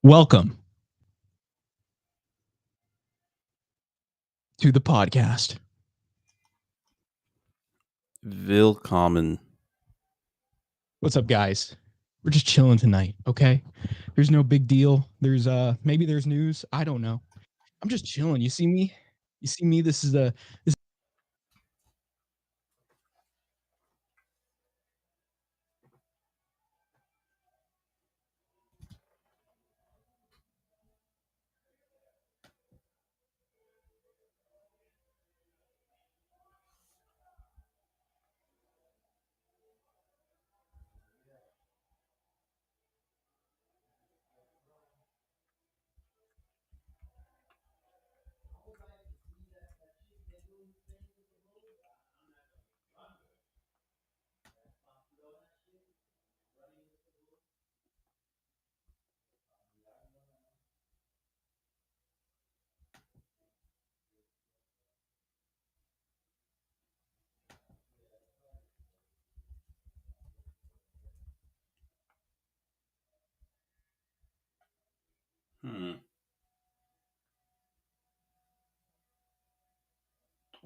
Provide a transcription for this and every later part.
Welcome to the podcast. Willkommen. What's up, guys? We're just chilling tonight, okay? There's no big deal. There's maybe there's news. I don't know. I'm just chilling. You see me? This is this.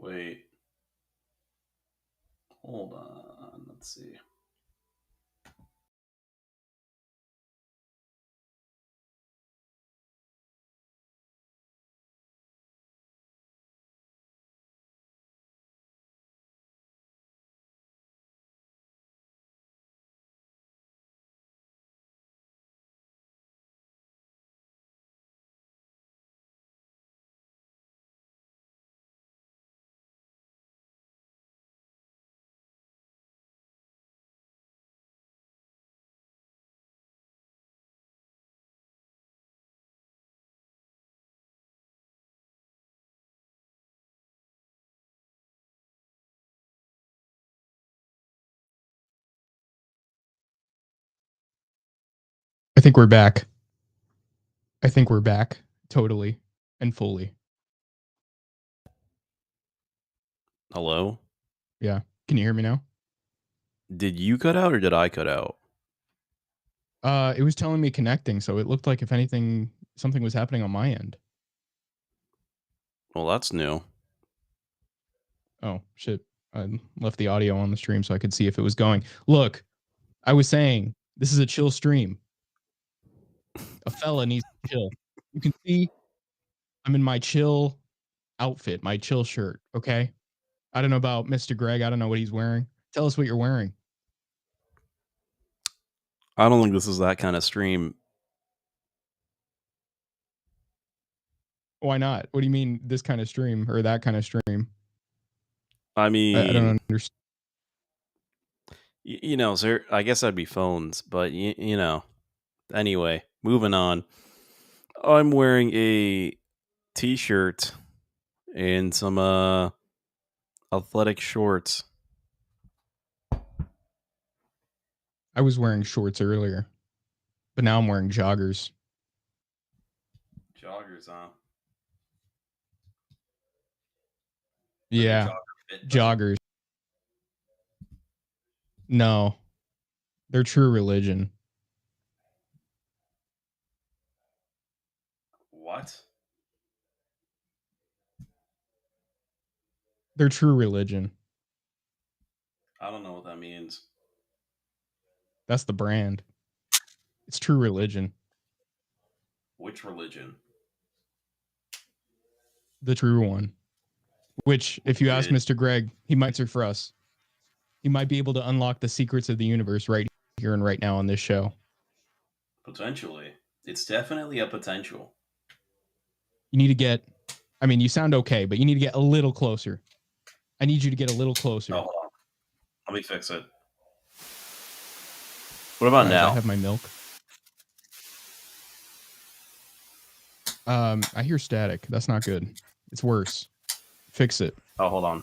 Wait. Hold on. Let's see. I think we're back. Totally and fully. Hello? Yeah. Can you hear me now? Did you cut out or did I cut out? It was telling me connecting, so it looked like if anything, something was happening on my end. Well, that's new. Oh shit! I left the audio on the stream so I could see if it was going. Look, I was saying this is a chill stream. A fella needs to chill. You can see I'm in my chill outfit, my chill shirt. Okay. I don't know about Mr. Greg. I don't know what he's wearing. Tell us what you're wearing. I don't think this is that kind of stream. Why not? What do you mean this kind of stream or that kind of stream? I mean, I don't understand. sir, I guess that'd be phones, but Anyway, moving on. I'm wearing a t-shirt and some athletic shorts. I was wearing shorts earlier, but now I'm wearing joggers. Joggers, huh? Yeah. Joggers. No. They're True Religion. What? They're True Religion. I don't know what that means. That's the brand. It's True Religion. Which religion? The true one. Which, if you ask Mr. Greg, he might answer for us. He might be able to unlock the secrets of the universe right here and right now on this show. Potentially. It's definitely a potential. You need to get, I mean, you sound okay, but you need to get a little closer. I need you to get a little closer. Oh, hold on. Let me fix it. What about now? I have my milk. I hear static. That's not good. It's worse. Fix it. Oh, hold on.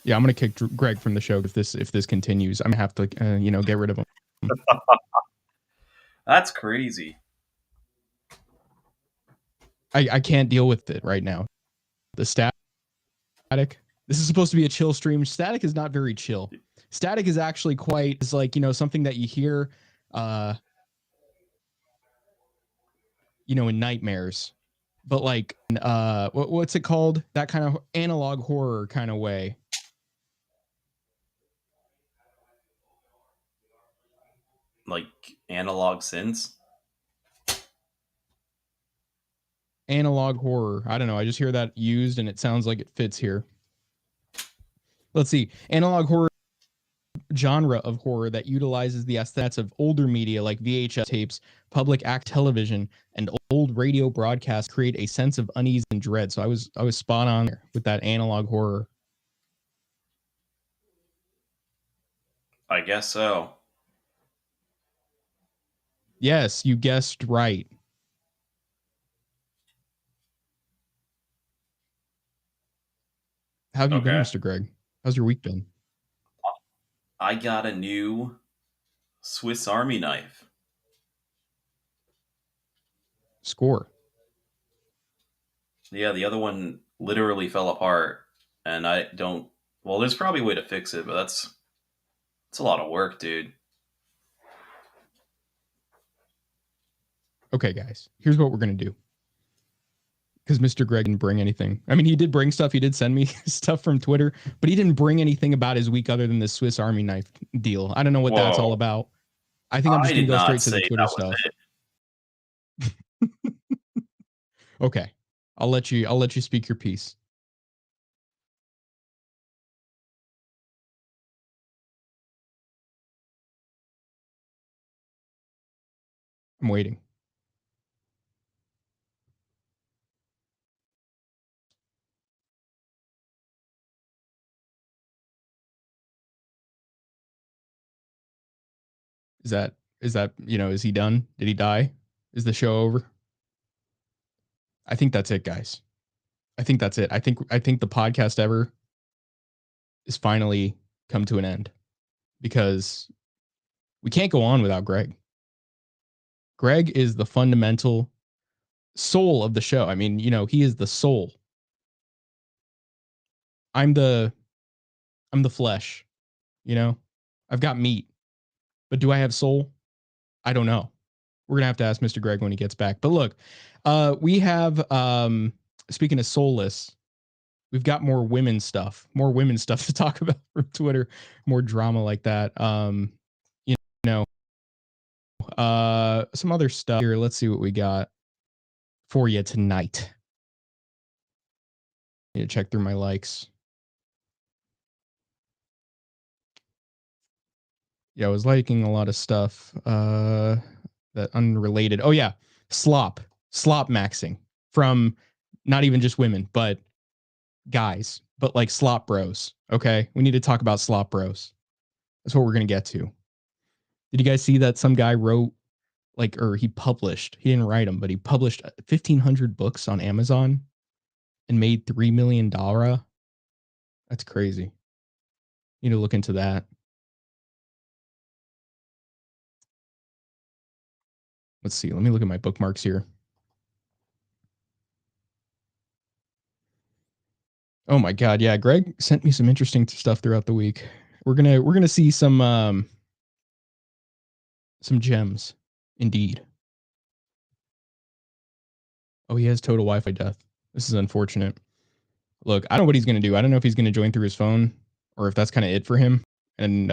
Yeah, I'm gonna kick Greg from the show if this continues. I'm gonna have to, get rid of him. That's crazy. I can't deal with it right now. The static. This is supposed to be a chill stream. Static is not very chill. Static is actually quite, is like, you know, something that you hear, you know, in nightmares, but like, what's it called? That kind of analog horror kind of way. Like analog synths. Analog horror. I don't know. I just hear that used and it sounds like it fits here. Let's see. Analog horror, genre of horror that utilizes the aesthetics of older media like VHS tapes, public act television, and old radio broadcasts create a sense of unease and dread. So I was spot on there with that analog horror. I guess so. Yes, you guessed right. How have you been, Mr. Greg? How's your week been? I got a new Swiss Army knife. Score. Yeah, the other one literally fell apart, and I don't. Well, there's probably a way to fix it, but that's a lot of work, dude. Okay, guys, here's what we're gonna do. Because Mr. Greg didn't bring anything. I mean, he did bring stuff. He did send me stuff from Twitter, but he didn't bring anything about his week other than the Swiss Army knife deal. I don't know what that's all about. I think I'm just gonna go straight to the Twitter stuff. Okay, I'll let you speak your piece. I'm waiting. Is that, you know, is he done? Did he die? Is the show over? I think that's it, guys. I think that's it. I think the podcast ever is finally come to an end because we can't go on without Greg. Greg is the fundamental soul of the show. I mean, you know, he is the soul. I'm the flesh, you know? I've got meat. But do I have soul? I don't know. We're going to ask Mr. Greg when he gets back. But look, we have speaking of soulless, we've got more women stuff to talk about from Twitter, more drama like that. You know, some other stuff here. Let's see what we got for you tonight. Need to check through my likes. Yeah, I was liking a lot of stuff that unrelated. Oh yeah, slop maxing from not even just women, but guys, but like slop bros. Okay, we need to talk about slop bros. That's what we're gonna get to. Did you guys see that some guy wrote like, or he published? He didn't write them, but he published 1,500 books on Amazon and made $3 million. That's crazy. You need to look into that. Let's see. Let me look at my bookmarks here. Oh my god, yeah. Greg sent me some interesting stuff throughout the week. We're gonna see some gems, indeed. Oh, he has total Wi-Fi death. This is unfortunate. Look, I don't know what he's gonna do. I don't know if he's gonna join through his phone or if that's kind of it for him. And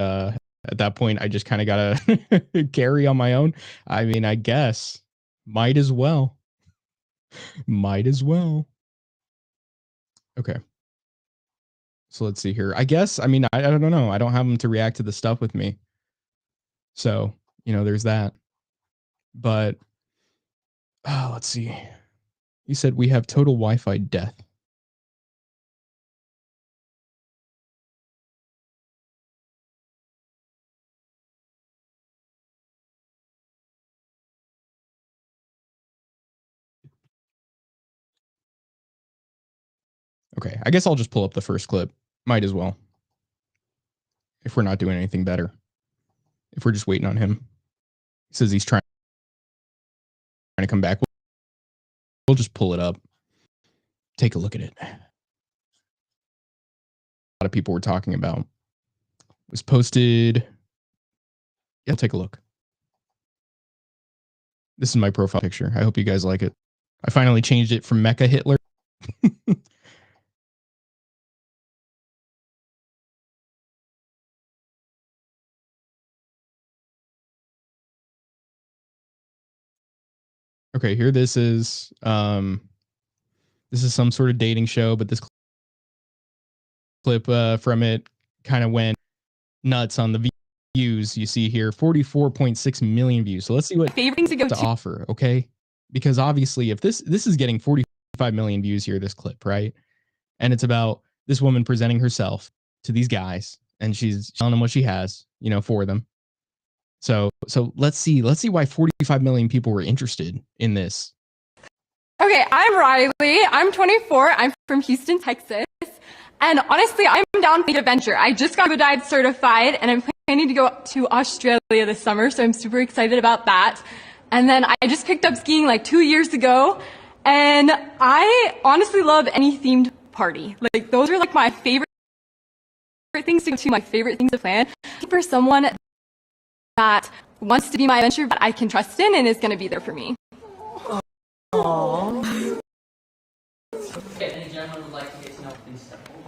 at that point, I just kind of gotta carry on my own. I mean, I guess might as well. Might as well. Okay. So let's see here. I guess, I mean, I don't know. I don't have him to react to the stuff with me. So, you know, there's that. But let's see. You said we have total Wi-Fi death. Okay, I guess I'll just pull up the first clip. Might as well. If we're not doing anything better. If we're just waiting on him. He says he's trying to come back. We'll just pull it up. Take a look at it. of people were talking about. It was posted. Yeah, take a look. This is my profile picture. I hope you guys like it. I finally changed it from Mecha Hitler. Okay, here this is. This is some sort of dating show, but this clip from it kind of went nuts on the views. You see here 44.6 million views. So let's see what favorite things to go to offer, okay? Because obviously, if this is getting 45 million views here, this clip, right? And it's about this woman presenting herself to these guys, and she's telling them what she has, you know, for them. So let's see why 45 million people were interested in this. Okay, I'm Riley. I'm 24. I'm from Houston, Texas. And honestly, I'm down for the adventure. I just got scuba dive certified, and I'm planning to go to Australia this summer, so I'm super excited about that. And then I just picked up skiing like 2 years ago, and I honestly love any themed party. Like, those are like my favorite things to do, my favorite things to plan. For someone that wants to be my adventure, that I can trust in and is going to be there for me. Aww. Any gentleman would like to get to know, please step forward.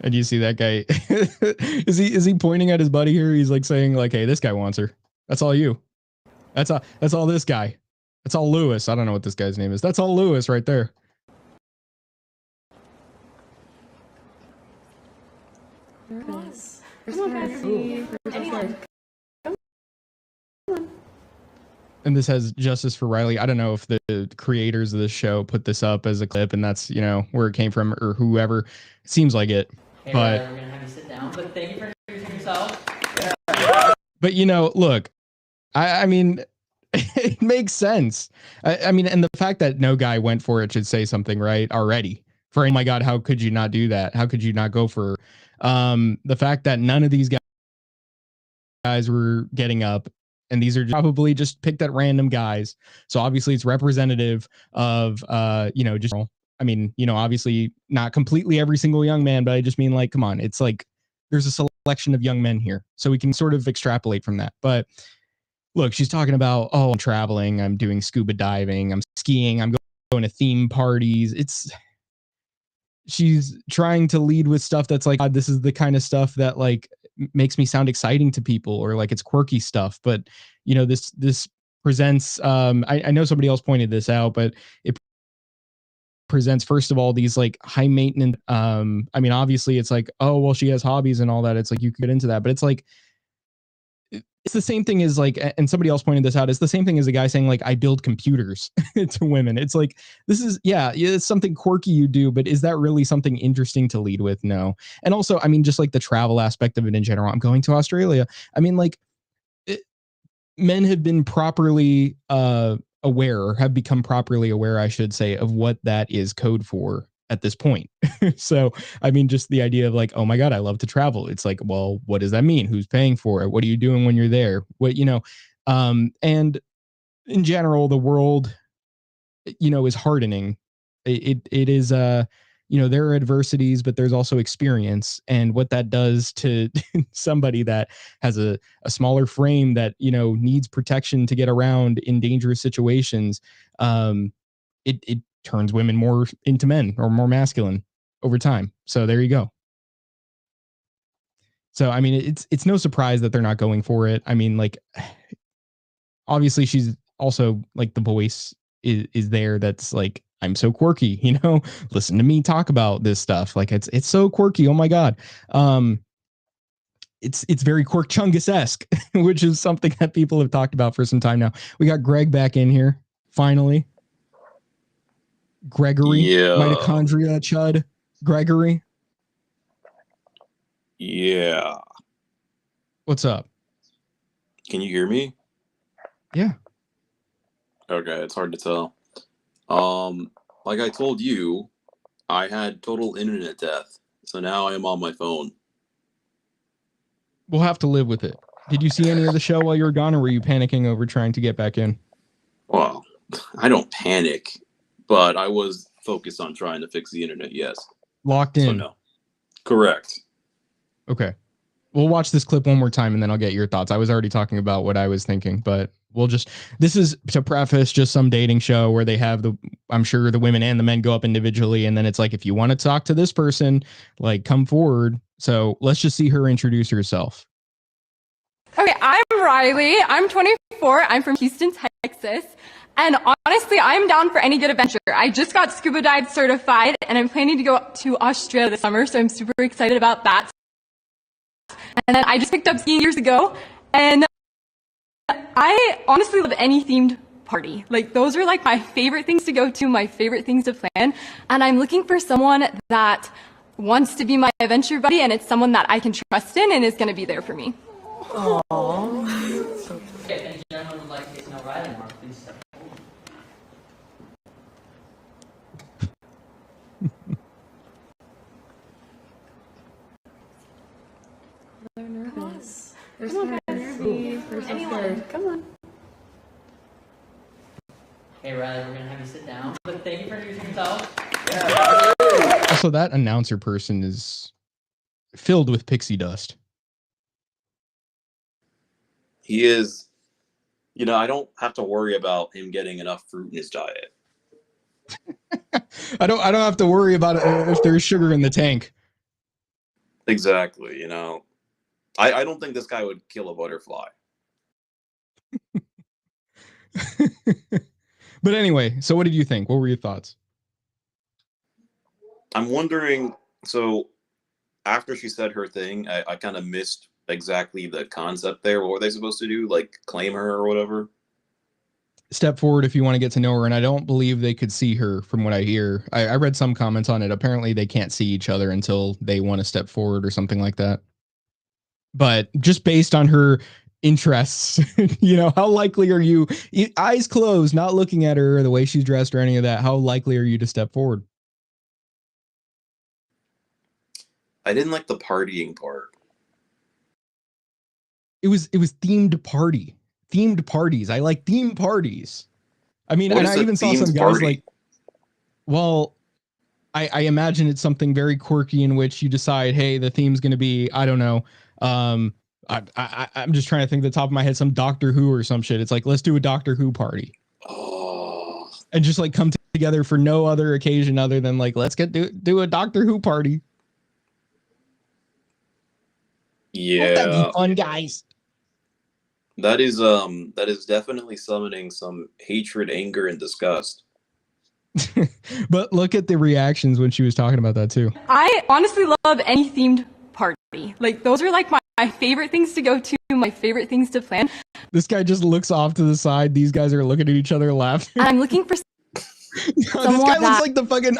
And you see that guy? is he pointing at his buddy here? He's like saying like, "Hey, this guy wants her. That's all you. That's all this guy. That's all Lewis. I don't know what this guy's name is. That's all Lewis right there." And this has justice for Riley. I don't know if the creators of this show put this up as a clip and that's, you know, where it came from or whoever. It seems like it. Hey, but we're gonna have you sit down. But thank you for introducing yourself. But you know, look, I mean, it makes sense. I mean, and the fact that no guy went for it should say something, right? Already. For, oh my God, how could you not do that? How could you not go for the fact that none of these guys were getting up, and these are probably just picked at random guys. So obviously it's representative of you know, just, I mean, you know, obviously not completely every single young man, but I just mean like, come on, it's like there's a selection of young men here. So we can sort of extrapolate from that. But look, she's talking about, oh, I'm traveling, I'm doing scuba diving, I'm skiing, I'm going to theme parties. She's trying to lead with stuff that's like, God, this is the kind of stuff that like makes me sound exciting to people, or like it's quirky stuff. But you know, this presents I know somebody else pointed this out, but it presents, first of all, these like high maintenance I mean, obviously it's like, oh well, she has hobbies and all that, it's like you could get into that, but it's like it's the same thing as like, and somebody else pointed this out, it's the same thing as a guy saying like, I build computers to women. It's like, this is, yeah, it's something quirky you do, but is that really something interesting to lead with? No. And also, I mean, just like the travel aspect of it in general, I'm going to Australia. I mean, like men have been properly aware, or have become properly aware, I should say, of what that is code for at this point. So, I mean, just the idea of like, oh my God, I love to travel. It's like, well, what does that mean? Who's paying for it? What are you doing when you're there? What, you know, and in general, the world, you know, is hardening. It is, you know, there are adversities, but there's also experience, and what that does to somebody that has a smaller frame that, you know, needs protection to get around in dangerous situations. It turns women more into men, or more masculine over time. So there you go. So, I mean, it's no surprise that they're not going for it. I mean, like, obviously she's also like, the voice is there. That's like, I'm so quirky, you know, listen to me talk about this stuff. Like it's so quirky. Oh my God. It's very Quirk Chungus-esque, which is something that people have talked about for some time now. We got Greg back in here. Finally. Gregory, yeah. Mitochondria Chud, Gregory. Yeah. What's up? Can you hear me? Yeah. Okay, it's hard to tell. Like I told you, I had total internet death, so now I am on my phone. We'll have to live with it. Did you see any of the show while you were gone, or were you panicking over trying to get back in? Well, I don't panic, but I was focused on trying to fix the internet. Yes. Locked So in. no. Correct. Okay. We'll watch this clip one more time and then I'll get your thoughts. I was already talking about what I was thinking, but this is to preface just some dating show where they have I'm sure the women and the men go up individually. And then it's like, if you want to talk to this person, like come forward. So let's just see her introduce herself. Okay, I'm Riley. I'm 24. I'm from Houston, Texas. And honestly, I'm down for any good adventure. I just got scuba dive certified and I'm planning to go to Australia this summer, so I'm super excited about that. And then I just picked up skiing years ago, and I honestly love any themed party. Like, those are like my favorite things to go to, my favorite things to plan. And I'm looking for someone that wants to be my adventure buddy, and it's someone that I can trust in and is going to be there for me. If any gentleman would like to get to know Riley more, please step forward. They're nervous. They're so nervous. Anyone, come on. Hey Riley, we're gonna have you sit down. But thank you for introducing yourself. Also, that announcer person is filled with pixie dust. He is, I don't have to worry about him getting enough fruit in his diet. I don't have to worry about it if there's sugar in the tank. Exactly. I don't think this guy would kill a butterfly. But anyway, so what did you think? What were your thoughts? I'm wondering, so after she said her thing, I kind of missed exactly the concept there. What were they supposed to do? Like claim her or whatever? Step forward if you want to get to know her. And I don't believe they could see her from what I hear. I read some comments on it. Apparently they can't see each other until they want to step forward or something like that. But just based on her interests, how likely are you, eyes closed, not looking at her or the way she's dressed or any of that, how likely are you to step forward? I didn't like the partying part. It was themed parties. I like themed parties. I mean, and I even saw some guys like, well, I imagine it's something very quirky in which you decide, hey, the theme's going to be, I don't know. I'm just trying to think at the top of my head, some Doctor Who or some shit. It's like, let's do a Doctor Who party. Oh. And just like come together for no other occasion other than like, let's do a Doctor Who party. Yeah. Won't that be fun, guys? That is definitely summoning some hatred, anger, and disgust. But look at the reactions when she was talking about that too. I honestly love any themed party. Like, those are like my favorite things to go to, my favorite things to plan. This guy just looks off to the side. These guys are looking at each other laughing. And I'm looking for This guy looks like the fucking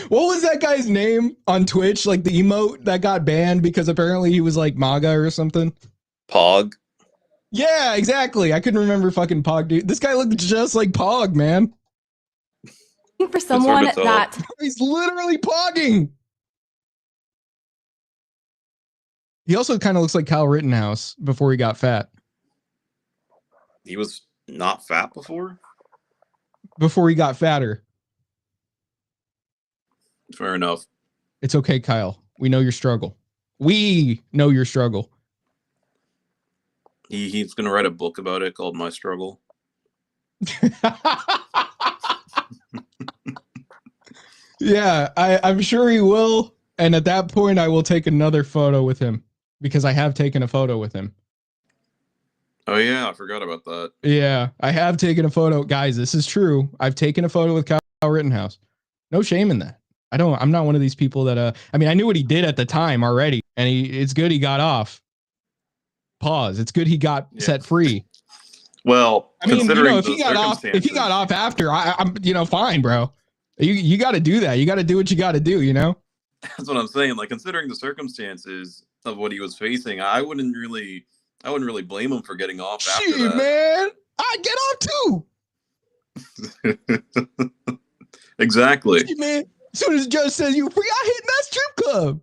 what was that guy's name on Twitch? Like the emote that got banned because apparently he was like MAGA or something. Pog. Yeah, exactly. I couldn't remember fucking Pog, dude. This guy looked just like Pog, man. looking for someone that He's literally pogging. He also kind of looks like Kyle Rittenhouse before he got fat. He was not fat before? Before he got fatter. Fair enough. It's okay, Kyle. We know your struggle. We know your struggle. He's going to write a book about it called My Struggle. Yeah, I'm sure he will. And at that point, I will take another photo with him because I have taken a photo with him. Oh, yeah. I forgot about that. Yeah, I have taken a photo. Guys, this is true. I've taken a photo with Kyle Rittenhouse. No shame in that. I'm not one of these people that, I mean, I knew what he did at the time already, and it's good he got off. Pause. It's good he got set free. Well, I mean, if he got circumstances- off after, I'm, fine, bro. You got to do that. You got to do what you got to do, That's what I'm saying. Like, considering the circumstances of what he was facing, I wouldn't really blame him for getting off after Shit, that. man. I get off too. Exactly. Shit, man. As soon as the judge says you're free, I hit that strip club.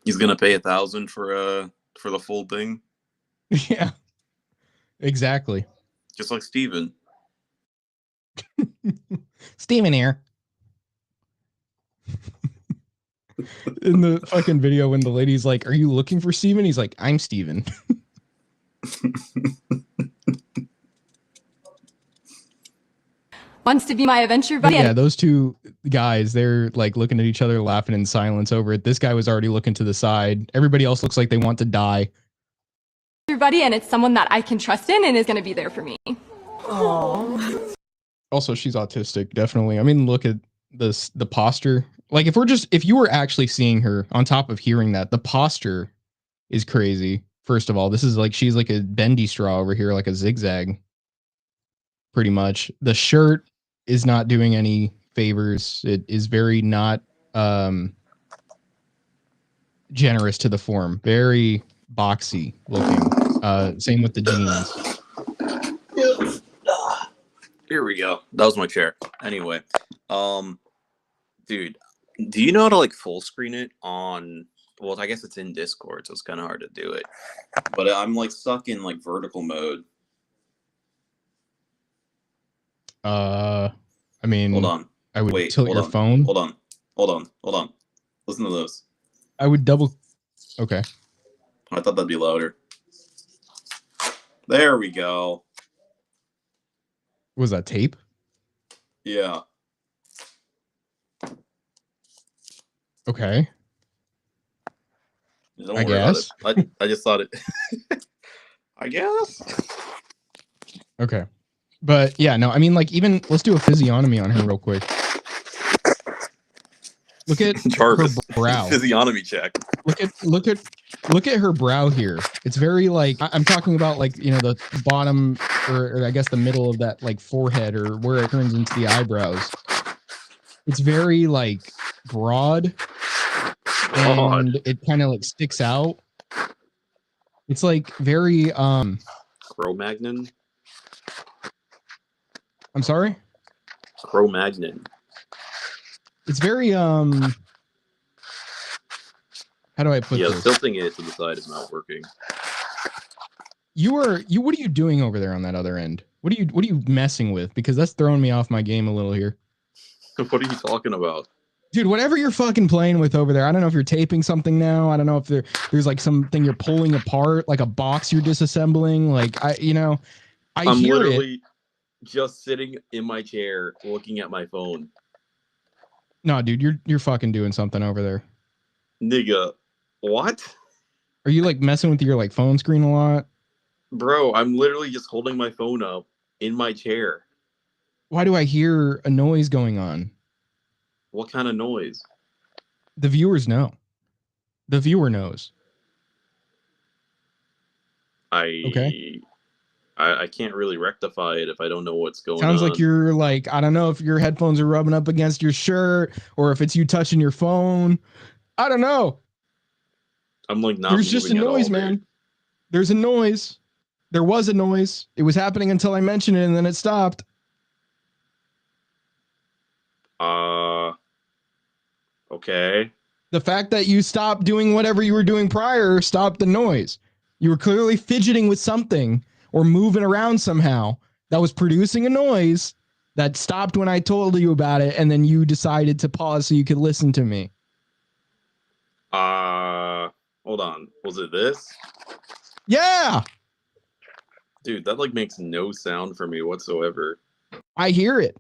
He's gonna pay $1,000 for the full thing. Yeah. Exactly. Just like Steven. Steven here. In the fucking video when the lady's like, "Are you looking for Steven?" He's like, "I'm Steven." Wants to be my adventure buddy. Yeah, those two guys, they're like looking at each other, laughing in silence over it. This guy was already looking to the side. Everybody else looks like they want to die. Buddy, and it's someone that I can trust in and is going to be there for me. Aww. Also, she's autistic, definitely. I mean, look at this, the posture. Like, if you were actually seeing her on top of hearing that, the posture is crazy. First of all, this is like, she's like a bendy straw over here, like a zigzag. Pretty much. The shirt is not doing any favors. It is very not generous to the form. Very boxy looking. Same with the jeans. Here we go. That was my chair. Anyway, dude, do you know how to like full screen it on? Well, I guess it's in Discord, so it's kind of hard to do it. But I'm like stuck in like vertical mode. I mean, Hold on. I would Wait, tilt hold your on. phone. Hold on. Listen to this. I would double. Okay. I thought that'd be louder. There we go. Was that tape? Yeah. Okay. Don't I worry about guess. it. I just thought it. I guess. Okay. But yeah, no, I mean, like, even let's do a physiognomy on her real quick. Look at Jarvis. her brow. Physiognomy check. Look at her brow here. It's very like, I'm talking about like, you know, the bottom or I guess the middle of that like forehead or where it turns into the eyebrows. It's very like broad and it kind of like sticks out. It's like very Cro-Magnon. I'm sorry? Cro-Magnon. It's very how do I put this? Tilting it to the side is not working. What are you doing over there on that other end? What are you messing with? Because that's throwing me off my game a little here. What are you talking about? Dude, whatever you're fucking playing with over there, I don't know if you're taping something now. I don't know if there's like something you're pulling apart, like a box you're disassembling. Like I'm hear literally it. just sitting in my chair looking at my phone. No, dude, you're fucking doing something over there. Nigga, what? Are you like messing with your like phone screen a lot? Bro, I'm literally just holding my phone up in my chair. Why do I hear a noise going on? What kind of noise? The viewers know. The viewer knows. Okay. I can't really rectify it if I don't know what's going on. Sounds like you're like, I don't know if your headphones are rubbing up against your shirt or if it's you touching your phone. I don't know. I'm like not. There's just a noise, man. There's a noise. There was a noise. It was happening until I mentioned it and then it stopped. Okay. The fact that you stopped doing whatever you were doing prior stopped the noise. You were clearly fidgeting with something or moving around somehow that was producing a noise that stopped when I told you about it, and then you decided to pause so you could listen to me. Hold on. Was it this? Yeah. Dude, that like makes no sound for me whatsoever. I hear it.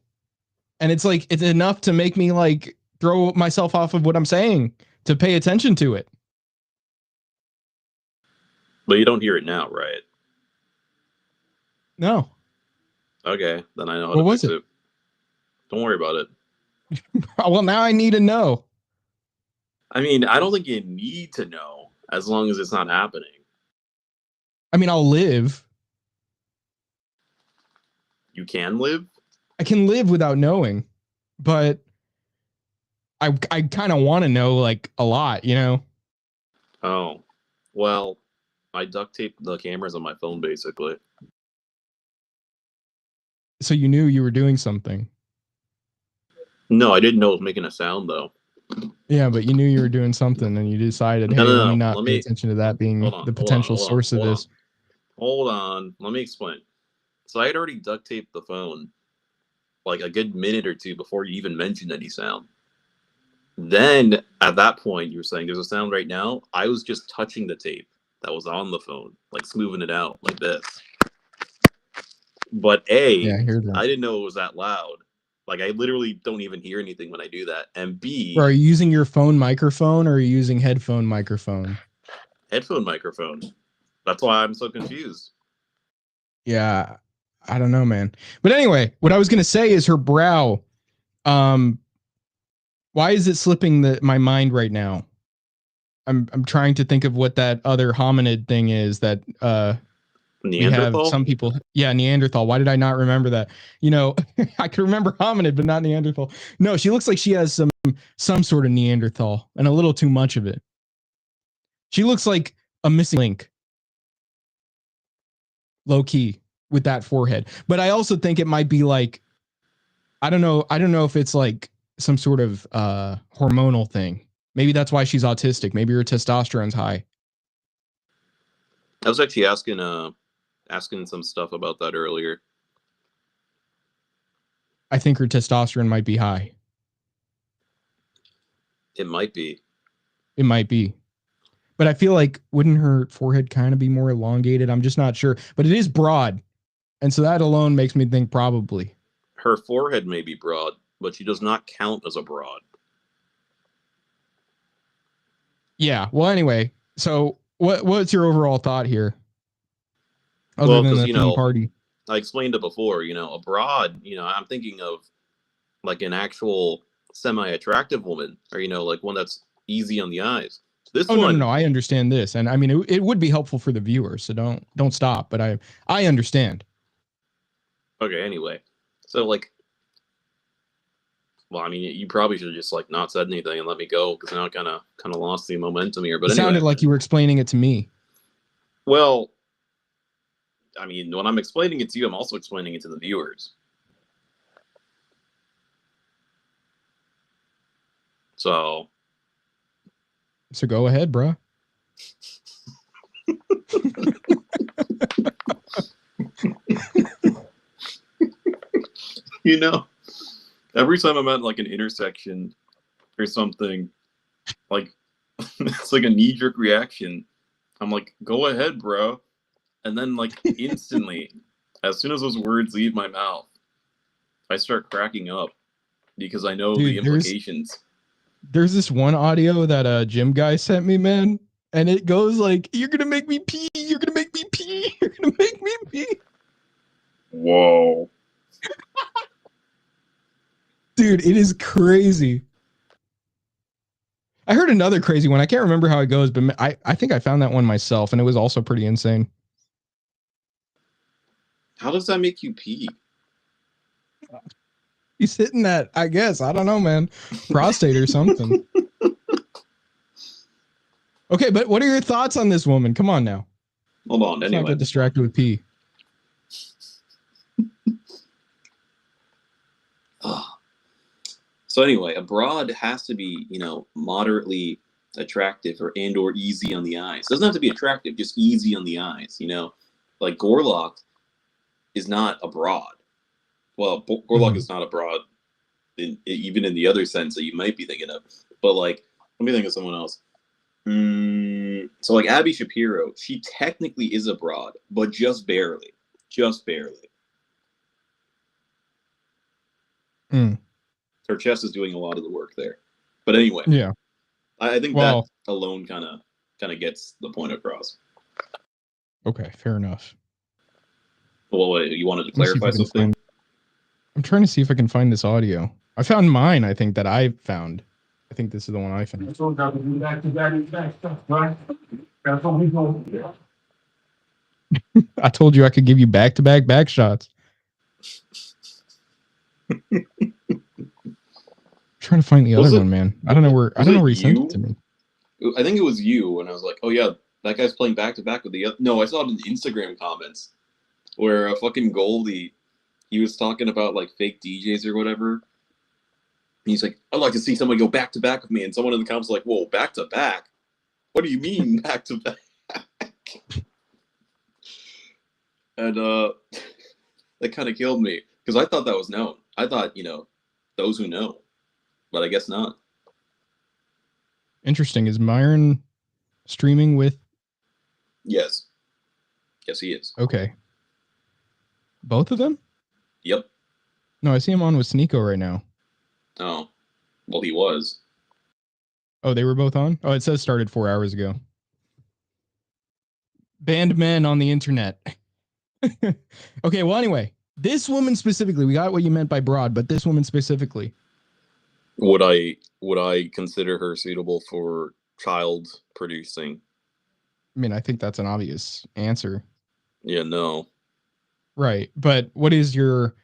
And it's like, it's enough to make me like throw myself off of what I'm saying to pay attention to it. But you don't hear it now, right? No. Okay, then I know how What to was fix it? it. Don't worry about it. Well, now I need to know. I mean, I don't think you need to know as long as it's not happening. I mean, I'll live. You can live? I can live without knowing, but I kind of want to know like a lot, you know? Oh, well, I duct taped the cameras on my phone basically. So you knew you were doing something. No, I didn't know it was making a sound though. Yeah, but you knew you were doing something and you decided, hey, let me not pay attention to that being the potential source of this. Hold on, let me explain. So I had already duct taped the phone like a good minute or two before you even mentioned any sound. Then at that point, you were saying there's a sound right now. I was just touching the tape that was on the phone, like smoothing it out like this. But Yeah, I hear I that. didn't know it was that loud. Like I literally don't even hear anything when I do that. And B, Bro, are you using your phone microphone or are you using headphone microphone? headphone microphone. That's why I'm so confused. Yeah, I don't know, man. But anyway, what I was gonna say is her brow. Why is it slipping my mind right now? I'm trying to think of what that other hominid thing is that we have Neanderthal? some people. Yeah, Neanderthal. Why did I not remember that? You know, I could remember hominid, but not Neanderthal. No, she looks like she has some sort of Neanderthal and a little too much of it. She looks like a missing link. Low key with that forehead. But I also think it might be like, I don't know if it's like some sort of hormonal thing. Maybe that's why she's autistic. Maybe her testosterone's high. I was actually asking some stuff about that earlier. I think her testosterone might be high. It might be. It might be. But I feel like, wouldn't her forehead kind of be more elongated? I'm just not sure. But it is broad. And so that alone makes me think probably. Her forehead may be broad, but she does not count as a broad. Yeah. Well, anyway. So what's your overall thought here? Other Well, than 'cause, the you theme know, party. I explained it before, a broad, I'm thinking of like an actual semi-attractive woman, or, like one that's easy on the eyes. This Oh, one, no. I understand this. And I mean, it would be helpful for the viewers. So don't stop. But I understand. okay, anyway. So, like, well, I mean, you probably should have just, like, not said anything and let me go, because now I kind of lost the momentum here. But It anyway. sounded like you were explaining it to me. Well, I mean, when I'm explaining it to you, I'm also explaining it to the viewers. So go ahead, bro. every time I'm at like an intersection or something, like it's like a knee-jerk reaction. I'm like, go ahead, bro. And then like instantly, as soon as those words leave my mouth, I start cracking up because I know the implications. There's this one audio that a gym guy sent me, man. And it goes like, you're going to make me pee. You're going to make me pee. You're going to make me pee. Whoa. Dude, it is crazy. I heard another crazy one. I can't remember how it goes, but I think I found that one myself, and it was also pretty insane. How does that make you pee? He's hitting that, I guess. I don't know, man. Prostate or something. Okay, but what are your thoughts on this woman? Come on now. Hold on. Let's Anyway. not get distracted with pee. So anyway, a broad has to be, moderately attractive or easy on the eyes. It doesn't have to be attractive, just easy on the eyes, Like Gorlock is not a broad. Well, Gorlock is not a broad, even in the other sense that you might be thinking of. But like, let me think of someone else. So like Abby Shapiro, she technically is a broad, but just barely. Just barely. Her chest is doing a lot of the work there. But anyway. Yeah. I think that alone kind of gets the point across. Okay, fair enough. Well, wait, you wanted to clarify something? I'm trying to see if I can find this audio. I found mine, I think, that I found. I think this is the one I found. I told you I could give you back-to-back back shots. Trying to find the other one, man. I don't know where he sent it to me. I think it was you, and I was like, oh yeah, that guy's playing back-to-back with the other. No, I saw it in the Instagram comments where a fucking Goldie, he was talking about like fake DJs or whatever. And he's like, I'd like to see somebody go back-to-back with me. And someone in the comments was like, whoa, back-to-back? What do you mean back-to-back? And that kind of killed me because I thought that was known. I thought, those who know, but I guess not. Interesting. Is Myron streaming with? Yes. Yes, he is. Okay. Both of them? Yep. No, I see him on with Sneeko right now. Oh, well, he was. Oh, they were both on? Oh, it says started 4 hours ago. Banned men on the internet. Okay, well, anyway, this woman specifically, we got what you meant by broad, but this woman specifically. Would I consider her suitable for child producing? I mean, I think that's an obvious answer. Yeah, no. Right. But what is your,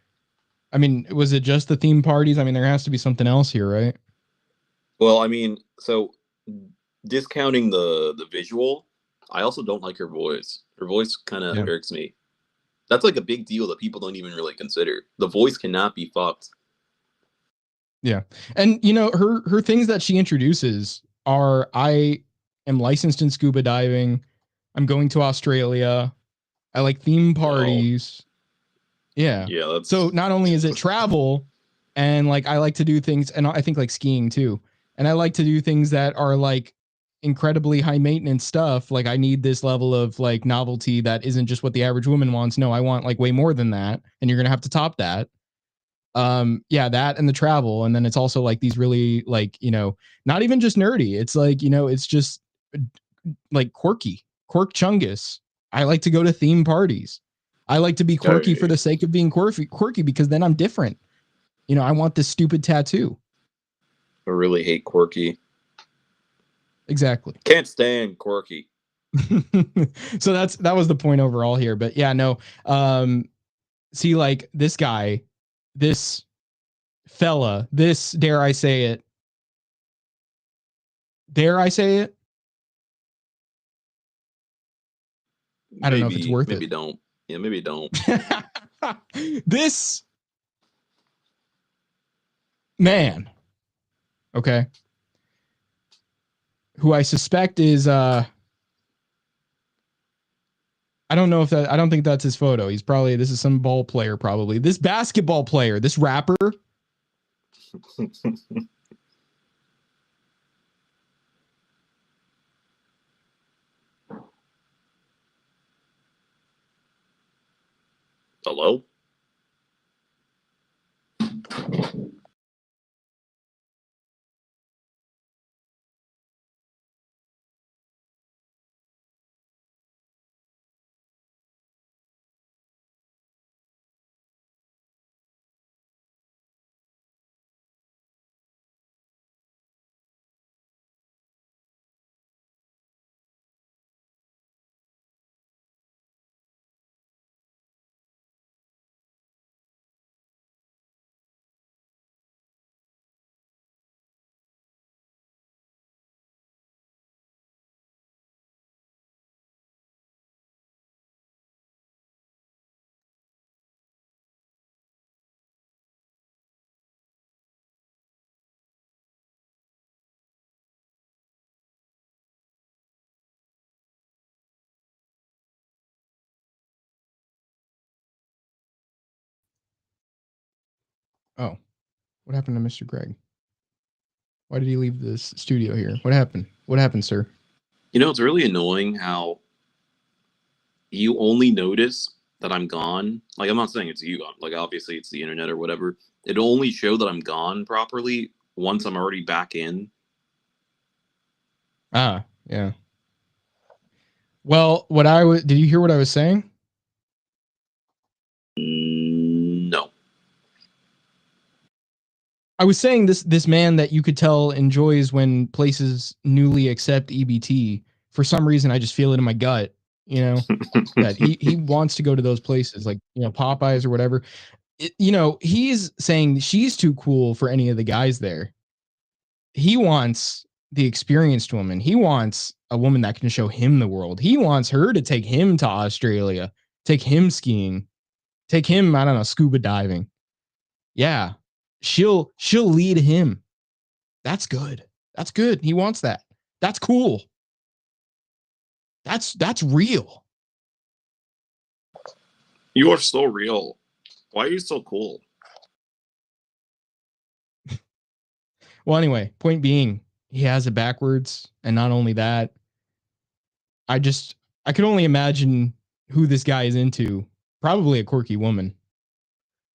I mean, was it just the theme parties? I mean, there has to be something else here, right? Well, I mean, so discounting the visual, I also don't like her voice. Her voice kind of irks me. That's like a big deal that people don't even really consider. The voice cannot be fucked. Yeah. And her things that she introduces are, I am licensed in scuba diving. I'm going to Australia. I like theme parties. Yeah. Yeah, that's So not only is it travel, and like I like to do things, and I think like skiing too. And I like to do things that are like incredibly high maintenance stuff. Like I need this level of like novelty that isn't just what the average woman wants. No, I want like way more than that, and you're gonna have to top that. Yeah, that and the travel, and then it's also like these really like not even just nerdy. It's like it's just like quirk chungus. I like to go to theme parties. I like to be quirky for the sake of being quirky because then I'm different. I want this stupid tattoo. I really hate quirky. Exactly. Can't stand quirky. So that was the point overall here. But yeah, no. See, like this guy, this fella, this dare I say it? Dare I say it? I don't know if it's worth maybe it. Don't. Yeah, maybe don't. This man, okay, who I suspect is I don't think that's his photo. This is some ball player probably. This basketball player, this rapper. Hello? Oh, what happened to Mr. Greg? Why did he leave this studio here? What happened? What happened, sir? It's really annoying how you only notice that I'm gone. Like, I'm not saying it's you. Like, obviously, it's the internet or whatever. It'll only show that I'm gone properly once I'm already back in. Ah, yeah. Well, did you hear what I was saying? No. I was saying this man that you could tell enjoys when places newly accept EBT. For some reason, I just feel it in my gut, that he wants to go to those places like, Popeyes or whatever. He's saying she's too cool for any of the guys there. He wants the experienced woman. He wants a woman that can show him the world. He wants her to take him to Australia, take him skiing, take him, I don't know, scuba diving. Yeah. She'll lead him. That's good. That's good. He wants that. That's cool. That's real. You are so real. Why are you so cool? Well, anyway, point being, he has it backwards, and not only that, I could only imagine who this guy is into. Probably a quirky woman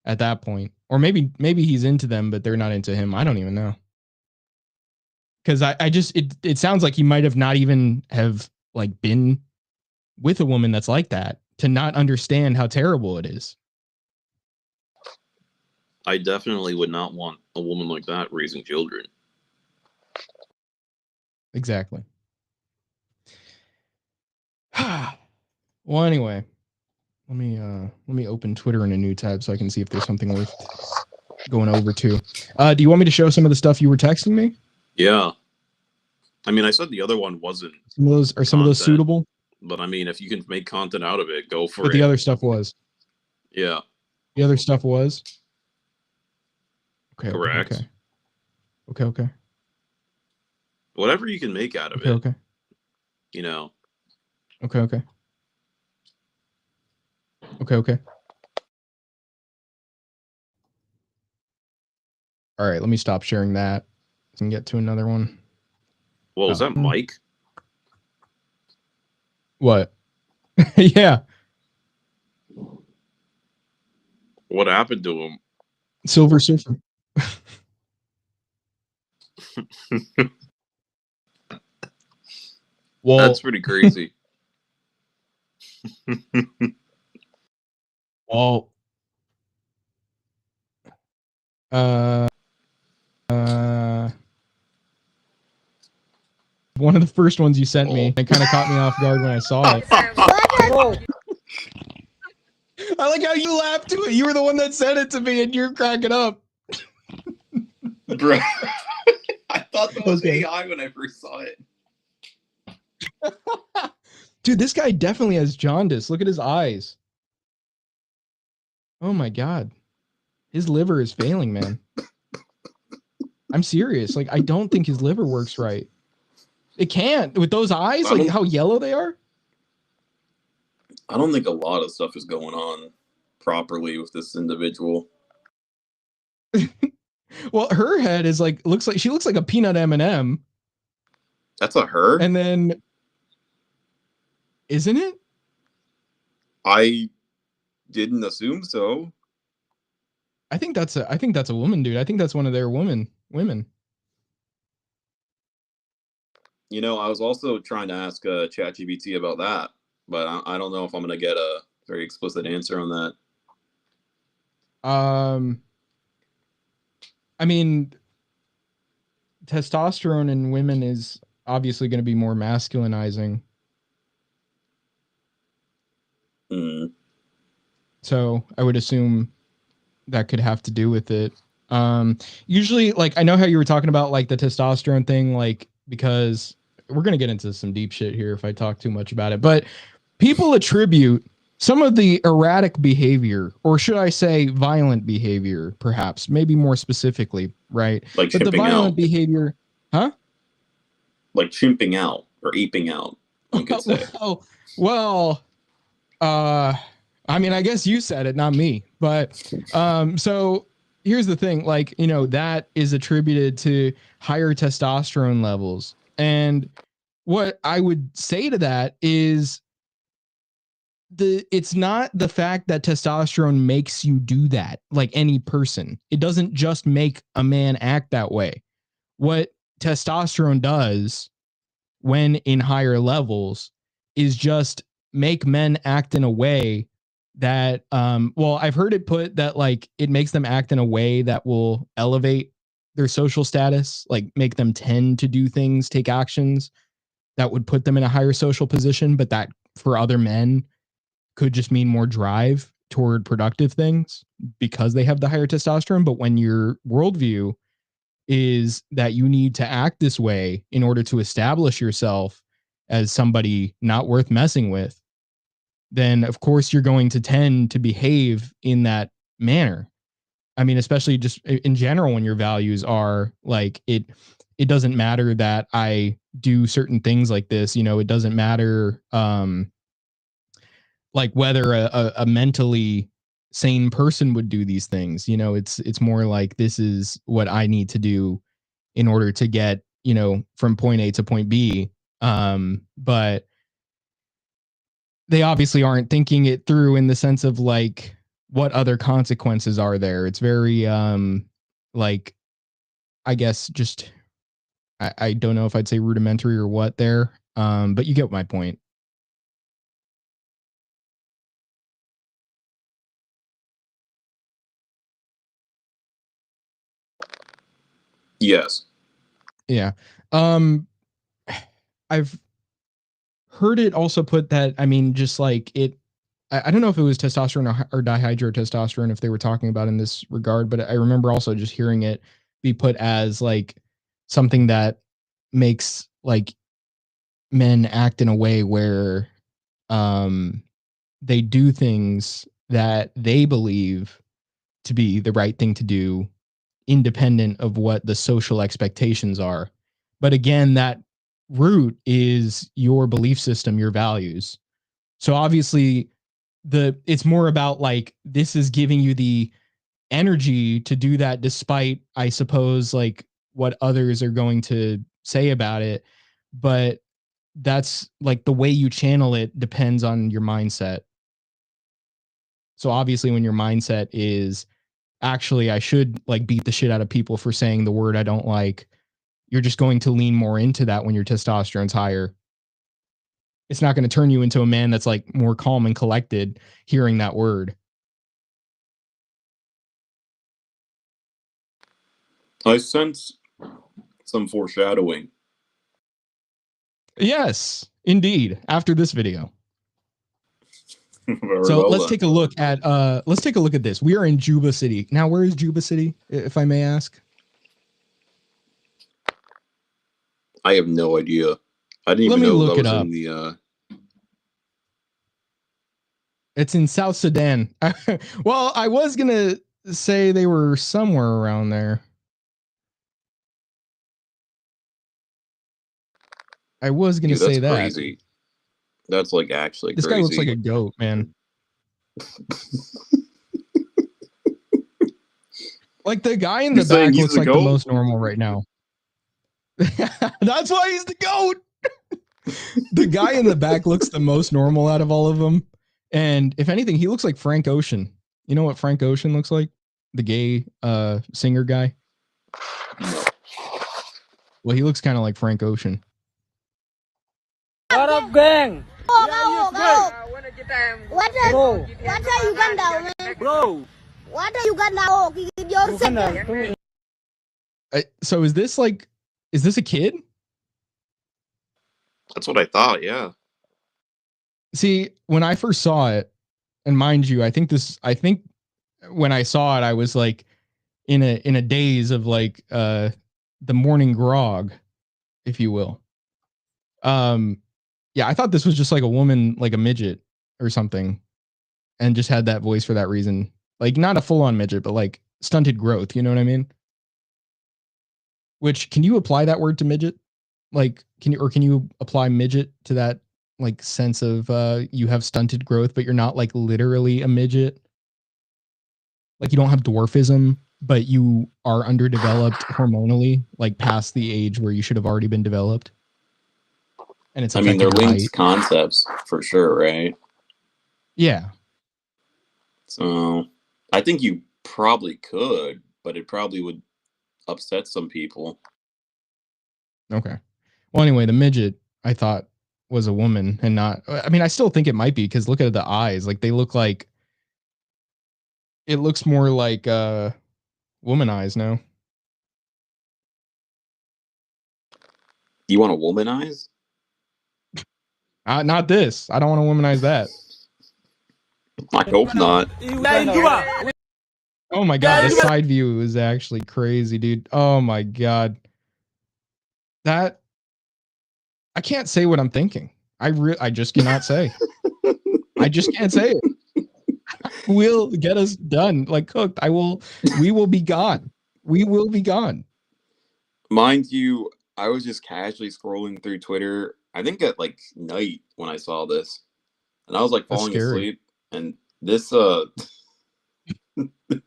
at that point, or maybe he's into them, but they're not into him. I don't even know. Because it sounds like he might have not even have like been with a woman that's like that to not understand how terrible it is. I definitely would not want a woman like that raising children. Exactly. Well, anyway, let me open Twitter in a new tab so I can see if there's something worth going over to. Do you want me to show some of the stuff you were texting me? Yeah. I mean, I said the other one wasn't. Some of those content, suitable? But I mean, if you can make content out of it, go for but it. The other stuff was. Yeah. The other stuff was. Okay. Correct. Okay. Whatever you can make out of it. Okay. You know. Okay. Okay. All right, let me stop sharing that and get to another one. Well, is that Mike? What? Yeah. What happened to him? Silver Surfer. Well, that's pretty crazy. Well, one of the first ones you sent me, it kind of caught me off guard when I saw it. I like how you laughed to it. You were the one that sent it to me, and you're cracking up. Bro, I thought that was AI when I first saw it. Dude, this guy definitely has jaundice. Look at his eyes. Oh my God. His liver is failing, man. I'm serious. Like, I don't think his liver works right. It can't. With those eyes, like how yellow they are. I don't think a lot of stuff is going on properly with this individual. Well, her head is like, she looks like a peanut M&M. That's a her? And then, isn't it? I didn't assume so. I think that's a woman, dude. I think that's one of their women. You know, I was also trying to ask ChatGPT about that, but I don't know if I'm going to get a very explicit answer on that. I mean, testosterone in women is obviously going to be more masculinizing. So I would assume that could have to do with it. Usually, like, I know how you were talking about like the testosterone thing, like, because we're going to get into some deep shit here if I talk too much about it, but people attribute some of the erratic behavior, or should I say violent behavior, perhaps, maybe more specifically, right? Like but the violent behavior, huh? Like chimping out or aping out, one could say. I mean, I guess you said it, not me. But so here's the thing, like, you know, that is attributed to higher testosterone levels. And what I would say to that is it's not the fact that testosterone makes you do that, like any person. It doesn't just make a man act that way. What testosterone does when in higher levels is just make men act in a way that I've heard it put that like it makes them act in a way that will elevate their social status, like make them tend to do things, take actions that would put them in a higher social position, but that for other men could just mean more drive toward productive things because they have the higher testosterone. But when your worldview is that you need to act this way in order to establish yourself as somebody not worth messing with, then of course you're going to tend to behave in that manner. I mean, especially just in general, when your values are like, it doesn't matter that I do certain things like this, you know, it doesn't matter, like whether a mentally sane person would do these things, you know, it's more like, this is what I need to do in order to get, you know, from point A to point B. But they obviously aren't thinking it through in the sense of like, what other consequences are there? It's very, like, I guess just, I don't know if I'd say rudimentary or what there. But you get my point. Yes. Yeah. I've heard it also put that, I mean, just like it, I don't know if it was testosterone or dihydrotestosterone, if they were talking about in this regard, but I remember also just hearing it be put as like something that makes like men act in a way where they do things that they believe to be the right thing to do, independent of what the social expectations are. But again, that root is your belief system, your values. So obviously it's more about like, this is giving you the energy to do that, despite, I suppose, like what others are going to say about it. But that's like the way you channel it depends on your mindset. So obviously when your mindset is, actually, I should like beat the shit out of people for saying the word I don't like, you're just going to lean more into that when your testosterone's higher. It's not going to turn you into a man that's like more calm and collected hearing that word. I sense some foreshadowing. Yes, indeed. After this video. Very So well let's done. take a look at this. We are in Juba City. Now, where is Juba City, if I may ask? I have no idea. I didn't Let even me know look that it was up. in the It's in South Sudan. Well, I was gonna say they were somewhere around there. I was gonna Dude, that's say that. crazy. That's like actually This crazy. guy looks like a goat, man. Like the guy in the back looks like the most normal right now. That's why he's the goat. The guy in the back looks the most normal out of all of them. And if anything, he looks like Frank Ocean. You know what Frank Ocean looks like? The gay singer guy. No. Well, he looks kind of like Frank Ocean. What up, gang? What are Uganda, man? Bro. What are Uganda? Oh, yourself. So is this a kid? That's what I thought, yeah. See, when I first saw it, and mind you, I think when I saw it, I was like in a daze of like the morning grog, if you will. Yeah, I thought this was just like a woman, like a midget or something, and just had that voice for that reason. Like not a full on midget, but like stunted growth. You know what I mean? Which, can you apply that word to midget? Like, can you apply midget to that like sense of you have stunted growth, but you're not like literally a midget? Like you don't have dwarfism, but you are underdeveloped hormonally, like past the age where you should have already been developed. And it's, I mean, they're affected your linked height. concepts for sure, right? Yeah. So I think you probably could, but it probably would upset some people. Okay. Well, anyway, the midget I thought was a woman and not. I mean, I still think it might be, because look at the eyes. Like they look like. It looks more like woman eyes now. You want to womanize? Not this. I don't want to womanize that. I hope not. Oh my god, the side view is actually crazy, dude. Oh my god. That I can't say what I'm thinking. I just cannot say. I just can't say it. Will get us done, like cooked. We will be gone. We will be gone. Mind you, I was just casually scrolling through Twitter, I think at like night when I saw this. And I was like falling asleep, and this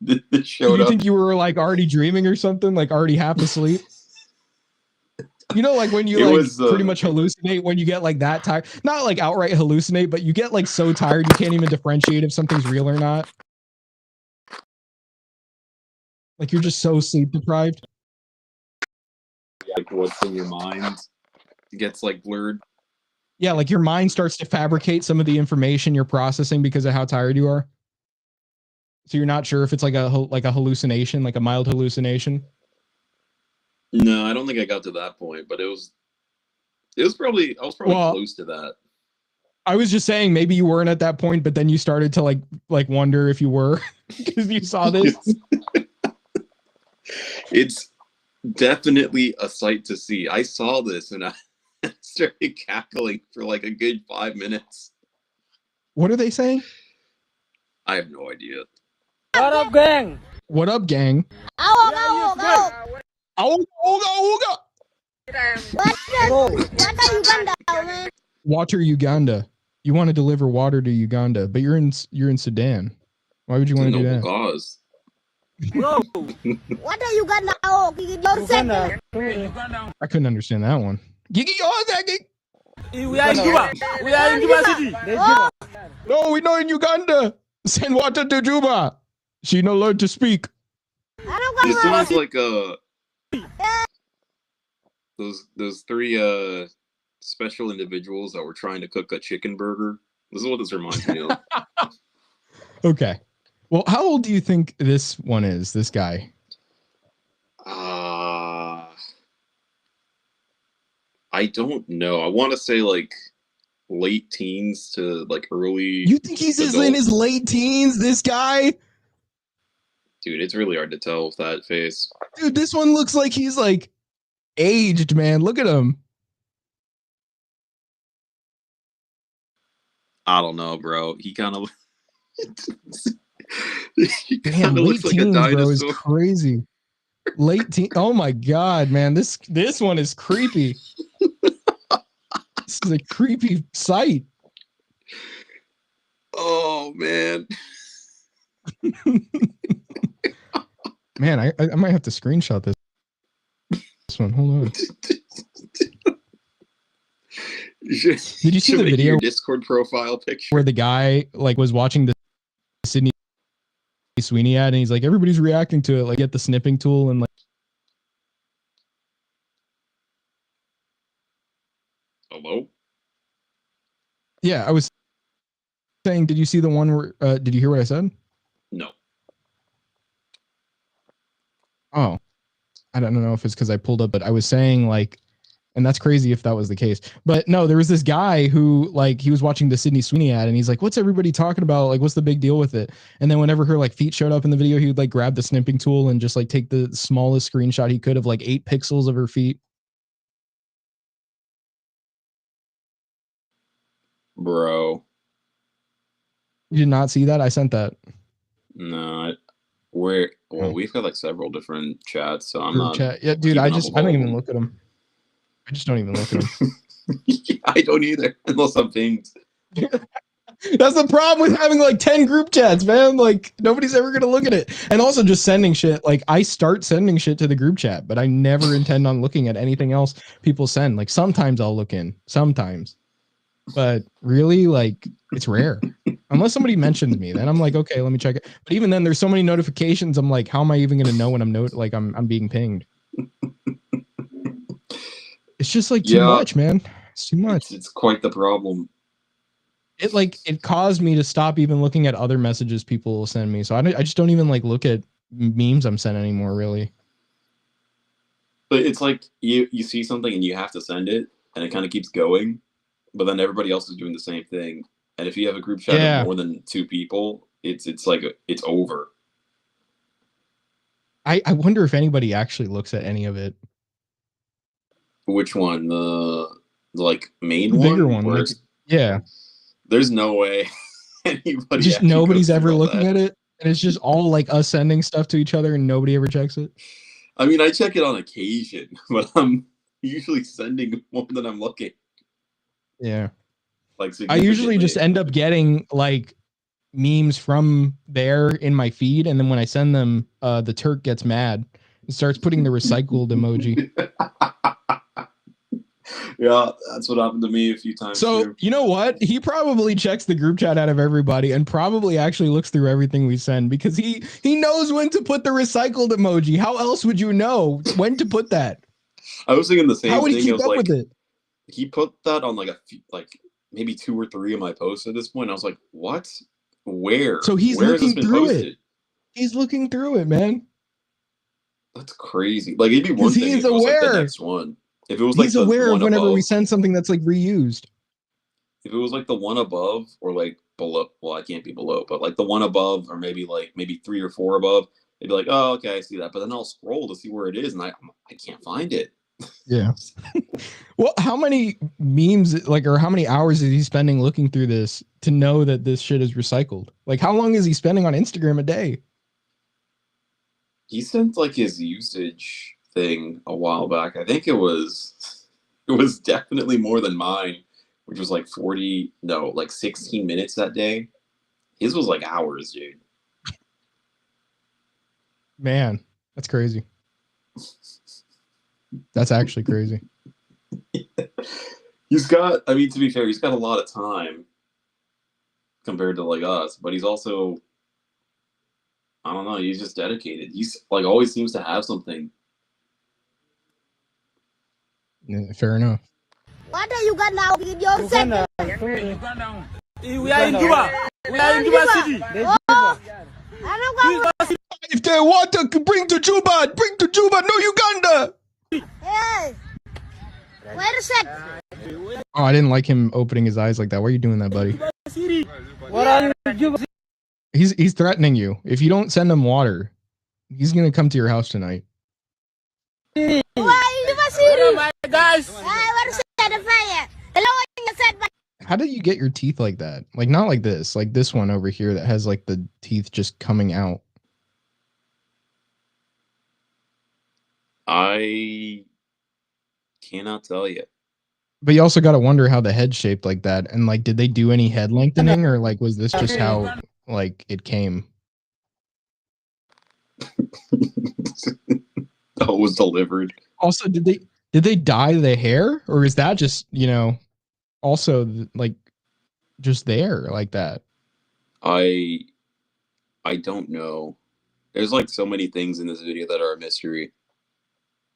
this showed You up. think you were like already dreaming or something, like already half asleep? You know, like when you It like was, pretty much hallucinate when you get like that tired. Not like outright hallucinate, but you get like so tired you can't even differentiate if something's real or not. Like you're just so sleep deprived. like what's in your mind gets like blurred. Yeah, like your mind starts to fabricate some of the information you're processing because of how tired you are. So you're not sure if it's like a hallucination, like a mild hallucination. No, I don't think I got to that point, but it was probably I was probably Well, close to that. I was just saying maybe you weren't at that point, but then you started to like wonder if you were because you saw this. It's definitely a sight to see. I saw this and I started cackling for like a good 5 minutes. What are they saying? I have no idea. What up, gang? What up, gang? Awog, awog, awog. Ooga, ooga, ooga. What are Uganda, man? Water Uganda. You want to deliver water to Uganda, but you're in Sudan. Why would you want to do Noble that? cause. Bro, What are Uganda? Oh, yourself. I couldn't understand that one. Gigi, oh, that gig. we are in Juba. We are in Juba City. Oh, No, we're not in Uganda. Send water to Juba. She no learn to speak. I don't This know. sounds like those three special individuals that were trying to cook a chicken burger. This is what this reminds me of. Okay. Well, how old do you think this one is? This guy? I don't know. I want to say like late teens to like early. You think he's in adult. his late teens? This guy? Dude, it's really hard to tell with that face. Dude, this one looks like he's like aged, man. Look at him. I don't know, bro. He kind of he Damn, kind of late looks like a teens, bro, is dinosaur. crazy. Late teen. Oh my god, man. This one is creepy. This is a creepy sight. Oh man. Man, I might have to screenshot this one. Hold on. Did you see the video your Discord profile picture? where the guy like was watching the Sydney Sweeney ad and he's like, everybody's reacting to it, like get the snipping tool and like Hello? yeah, I was saying, did you see the one where did you hear what I said? No. Oh, I don't know if it's because I pulled up, but I was saying like, and that's crazy if that was the case. But no, there was this guy who like he was watching the Sydney Sweeney ad and he's like, what's everybody talking about? Like, what's the big deal with it? And then whenever her like feet showed up in the video, he would like grab the snipping tool and just like take the smallest screenshot he could of like 8 pixels of her feet. Bro. You did not see that? I sent that. No. Oh. We've got like several different chats, so I'm Group not chat. Yeah, dude, keeping I up don't with all even of them. look at them. I just don't even look at them. I don't either, unless I'm pinged. That's the problem with having like 10 group chats, man. Like nobody's ever gonna look at it. And also just sending shit. Like I start sending shit to the group chat, but I never intend on looking at anything else people send. Like sometimes I'll look in, sometimes. But really, like it's rare. Unless somebody mentions me, then I'm like, okay, let me check it. But even then, there's so many notifications. I'm like, how am I even gonna know when I'm being pinged? It's just like too much, man. It's too much. It's quite the problem. It caused me to stop even looking at other messages people will send me. So I just don't even like look at memes I'm sent anymore, really. But it's like you see something and you have to send it, and it kind of keeps going, but then everybody else is doing the same thing. And if you have a group chat of more than 2 people, it's like it's over. I wonder if anybody actually looks at any of it. Which one? The like main The one? bigger one. Where Like, yeah. There's no way anybody. Just actually nobody's goes ever through all looking that. at it. And it's just all like us sending stuff to each other and nobody ever checks it. I mean, I check it on occasion, but I'm usually sending more than I'm looking. Yeah. Like I usually just significantly. end up getting like memes from there in my feed, and then when I send them, the Turk gets mad and starts putting the recycled emoji. Yeah, that's what happened to me a few times. So too. you know what? He probably checks the group chat out of everybody and probably actually looks through everything we send because he knows when to put the recycled emoji. How else would you know when to put that? I was thinking the same How would thing. he It keep was up like with it? he put that on like maybe 2 or 3 of my posts at this point. I was like, what? Where? So he's Where has this looking been through posted? it. He's looking through it, man. That's crazy. Like it'd be one 'Cause thing if he's it was like the aware. next one. If it was like He's the aware one of whenever we above, send something that's like reused. if it was like the one above or like below, well, I can't be below, but like the one above or maybe 3 or 4 above, they'd be like, oh, okay, I see that. But then I'll scroll to see where it is, and I can't find it. Yeah. Well, how many memes like or how many hours is he spending looking through this to know that this shit is recycled? Like how long is he spending on Instagram a day? He sent like his usage thing a while back. I think it was definitely more than mine, which was like 16 minutes that day. His was like hours, dude. Man, that's crazy. That's actually crazy. He's got, I mean, to be fair, he's got a lot of time compared to like us, but he's also, I don't know, he's just dedicated. He's like always seems to have something. Yeah, fair enough. What are you got now? Give your second. We are in Juba. We are in Juba City. I don't go. If they want to bring to Juba, no Uganda. Hey. Wait a sec. Oh, I didn't like him opening his eyes like that. Why are you doing that, buddy? What are you in Juba City? He's threatening you. If you don't send him water, he's gonna come to your house tonight. Why you must Oh see? my guys. I want to set the fire. Hello, you said, but How did you get your teeth like that? Like not like this one over here that has like the teeth just coming out. I cannot tell you. But you also got to wonder how the head's shaped like that. And like, did they do any head lengthening or like, was this just how like it came? How it was delivered. Also, did they dye the hair or is that just, also like just there like that? I don't know. There's like so many things in this video that are a mystery.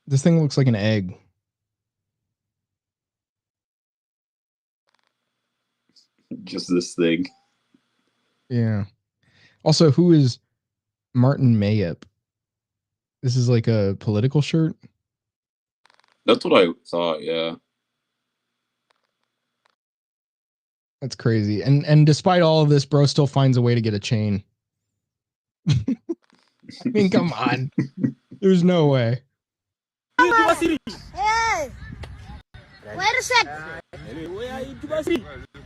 This thing looks like an egg. Just this thing. Yeah. Also, who is Martin Mayep? This is like a political shirt. That's what I thought, yeah. That's crazy. And despite all of this, bro still finds a way to get a chain. I mean, come on. There's no way. Juba City. hey. Wait a sec. We are in Juba City.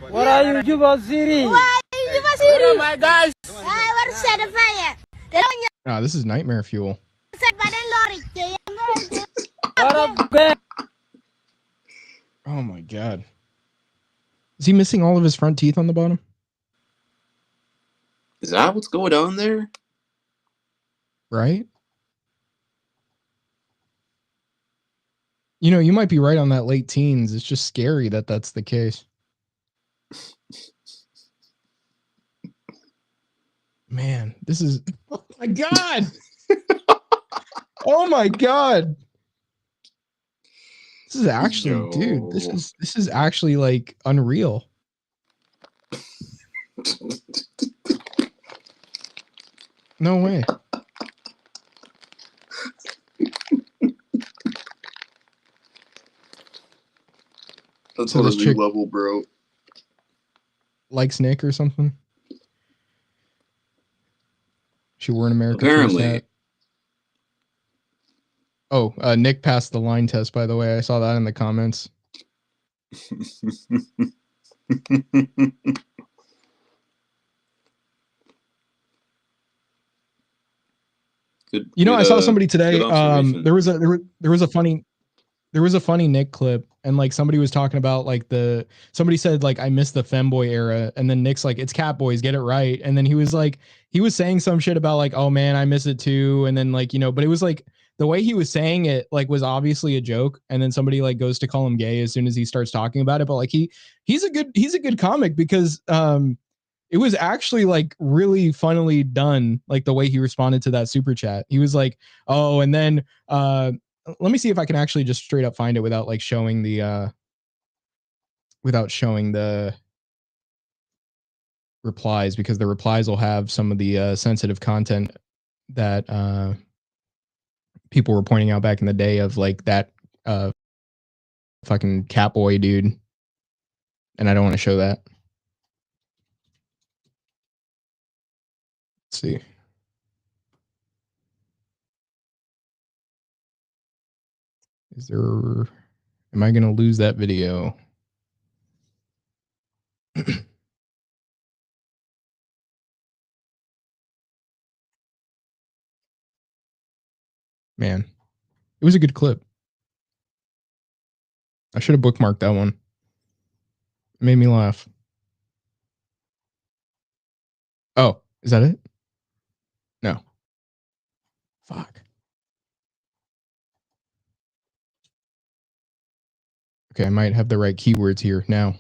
What are you in Juba City? Why you must What are see? my guys? I want to set the fire. Hello, you Ah, this is nightmare fuel. said, but then Lori. What up, gang? Oh my god. Is he missing all of his front teeth on the bottom? Is that what's going on there? Right? You might be right on that late teens. It's just scary that that's the case. Man, this is... Oh my god! Oh my god! This is actually, dude, this is actually like unreal. No way. That's So on a this new chick- level, bro. Likes Nick or something. She wore an America Apparently. First hat. Oh, Nick passed the line test, by the way. I saw that in the comments. Good, I saw somebody today. good observation. There was a funny Nick clip, and like somebody was talking about like somebody said like I miss the femboy era, and then Nick's like it's Cat Boys, get it right, and then he was saying some shit about like oh man I miss it too, and then like but it was like the way he was saying it like was obviously a joke, and then somebody like goes to call him gay as soon as he starts talking about it. But like he's a good comic because it was actually like really funnily done, like the way he responded to that super chat. He was like, oh, and then let me see if I can actually just straight up find it without like showing the replies, because the replies will have some of the sensitive content that people were pointing out back in the day of like that fucking Catboy dude, and I don't want to show that. Let's see. Is there? Am I going to lose that video? Man, it was a good clip. I should have bookmarked that one. It made me laugh. Oh, is that it? No. Fuck. Okay, I might have the right keywords here now.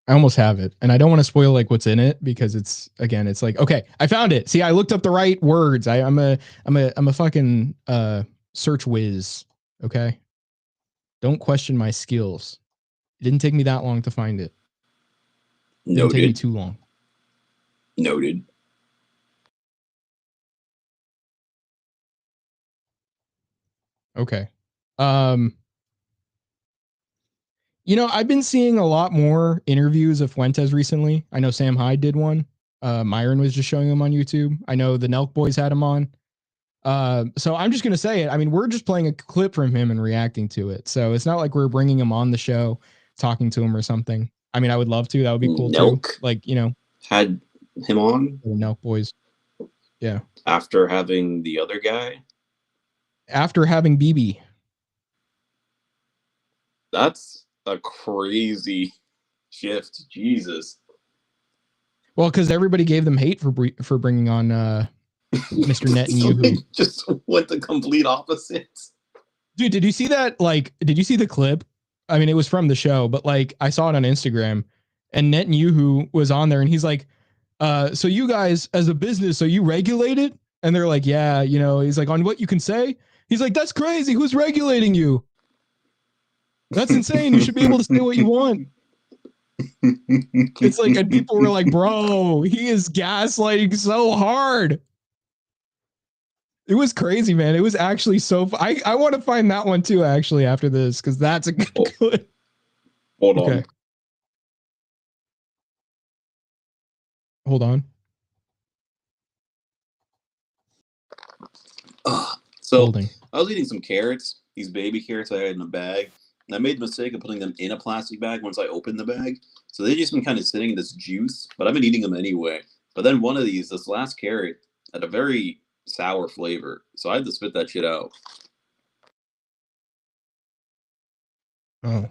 I almost have it, and I don't want to spoil like what's in it because it's again, it's like, okay, I found it. See, I looked up the right words. I'm a fucking search whiz. Okay, don't question my skills. It didn't take me that long to find it. It didn't take me too long. Noted. Okay. You know, I've been seeing a lot more interviews of Fuentes recently. I know Sam Hyde did one. Myron was just showing him on YouTube. I know the Nelk Boys had him on. So I'm just going to say it. I mean, we're just playing a clip from him and reacting to it. So it's not like we're bringing him on the show, talking to him or something. I mean, I would love to. That would be cool too. Like, you know. Had him on? The Nelk Boys. Yeah. After having the other guy? After having BB. That's a crazy shift. Jesus. Well, because everybody gave them hate for bringing on Mr. Netanyahu. Just went the complete opposite. Dude, did you see that? Like, did you see the clip? I mean, it was from the show, but like I saw it on Instagram, and Netanyahu was on there, and he's like, so you guys as a business, are you regulated? And they're like, yeah, you know, he's like, on what you can say? He's like, that's crazy. Who's regulating you? That's insane. You should be able to say what you want. It's like, and people were like, bro, he is gaslighting so hard. It was crazy, man. It was actually so I want to find that one too, actually, after this, because that's a good. Hold on. Okay. Hold on. So Holding. I was eating some carrots, these baby carrots I had in a bag. And I made the mistake of putting them in a plastic bag once I opened the bag. So they've just been kind of sitting in this juice, but I've been eating them anyway. But then one of these, this last carrot, had a very sour flavor. So I had to spit that shit out. Oh.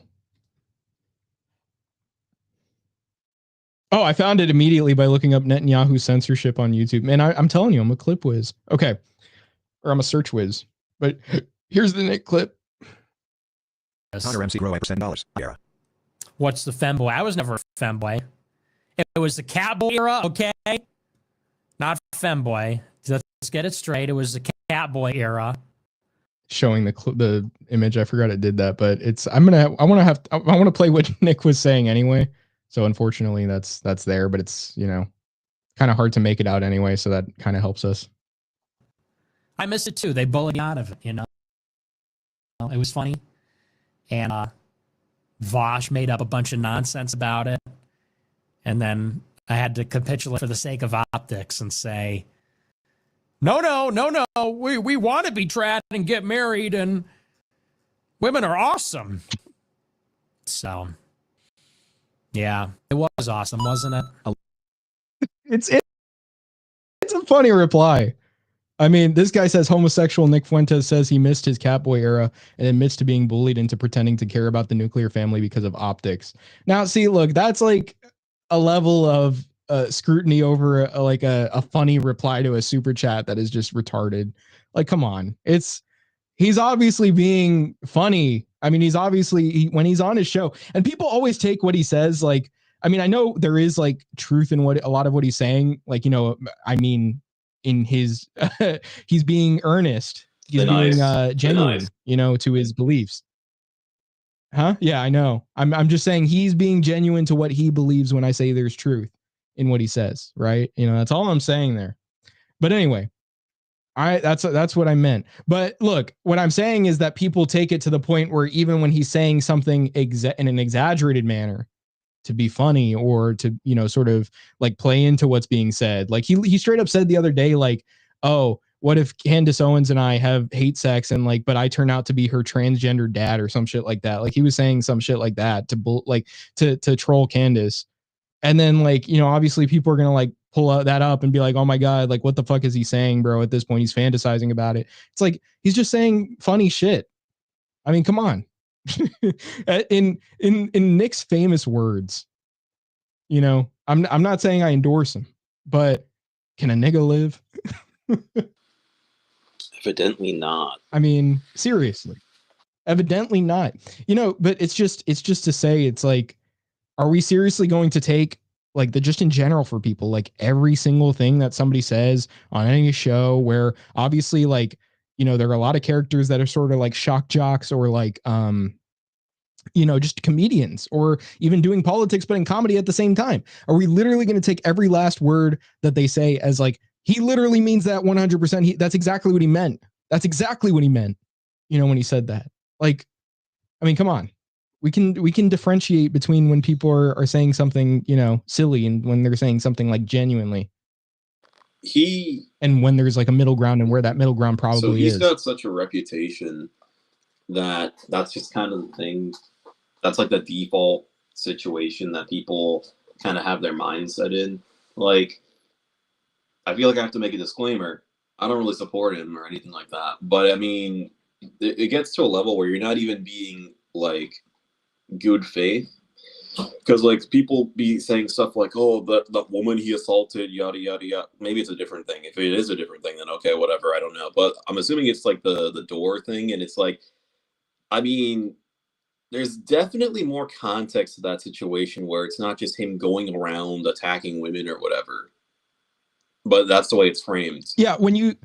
Oh, I found it immediately by looking up Netanyahu censorship on YouTube. Man, I'm telling you, I'm a clip whiz. Okay. Or I'm a search whiz. But here's the Nick clip. Hunter MC Grow $7. Era. What's the femboy? I was never a femboy. It was the Catboy era, okay? Not femboy. Let's get it straight. It was the Catboy era. Showing the image. I forgot it did that, but it's I want to play what Nick was saying anyway. So unfortunately that's there, but it's, you know, kind of hard to make it out anyway, so that kind of helps us. I missed it too. They bullied me out of it, you know. It was funny. And Vosh made up a bunch of nonsense about it. And then I had to capitulate for the sake of optics and say, no. We want to be trad and get married, and women are awesome. So, yeah, it was awesome, wasn't it? It's a funny reply. I mean, this guy says homosexual Nick Fuentes says he missed his Catboy era and admits to being bullied into pretending to care about the nuclear family because of optics. Now, see, look, that's like a level of scrutiny over like a funny reply to a super chat that is just retarded. Like, come on. He's obviously being funny. I mean, he's obviously when he's on his show, and people always take what he says like, I mean, I know there is like truth in what a lot of what he's saying. Like, I mean, in his he's being earnest. He's being genuine, to his beliefs. Huh? Yeah, I know. I'm just saying he's being genuine to what he believes when I say there's truth in what he says, right? That's all I'm saying there. But anyway, that's what I meant. But look, what I'm saying is that people take it to the point where even when he's saying something in an exaggerated manner to be funny or to, sort of like play into what's being said. Like he straight up said the other day, like, oh, what if Candace Owens and I have hate sex and like, but I turn out to be her transgender dad or some shit like that. Like he was saying some shit like that to troll Candace. And then like, obviously people are going to like pull that up and be like, oh my God, like what the fuck is he saying, bro? At this point, he's fantasizing about it. It's like, he's just saying funny shit. I mean, come on. in Nick's famous words, I'm not saying I endorse him, but can a nigga live? Evidently not. I mean, seriously, evidently not. But it's just to say, it's like, are we seriously going to take like just in general for people, like every single thing that somebody says on any show where obviously like, there are a lot of characters that are sort of like shock jocks or like, just comedians or even doing politics, but in comedy at the same time. Are we literally going to take every last word that they say as like, he literally means that 100%. That's exactly what he meant. That's exactly what he meant. When he said that, like, I mean, come on, we can differentiate between when people are saying something, silly and when they're saying something like genuinely. And when there's like a middle ground and where that middle ground probably is. So he's got such a reputation that's just kind of the thing. That's like the default situation that people kind of have their mindset in. Like, I feel like I have to make a disclaimer. I don't really support him or anything like that. But I mean, it gets to a level where you're not even being like good faith. Because like people be saying stuff like, oh, that woman he assaulted, yada yada yada. Maybe it's a different thing. If it is a different thing, then okay, whatever. I don't know. But I'm assuming it's like the door thing, and it's like, I mean, there's definitely more context to that situation where it's not just him going around attacking women or whatever. But that's the way it's framed. Yeah, when you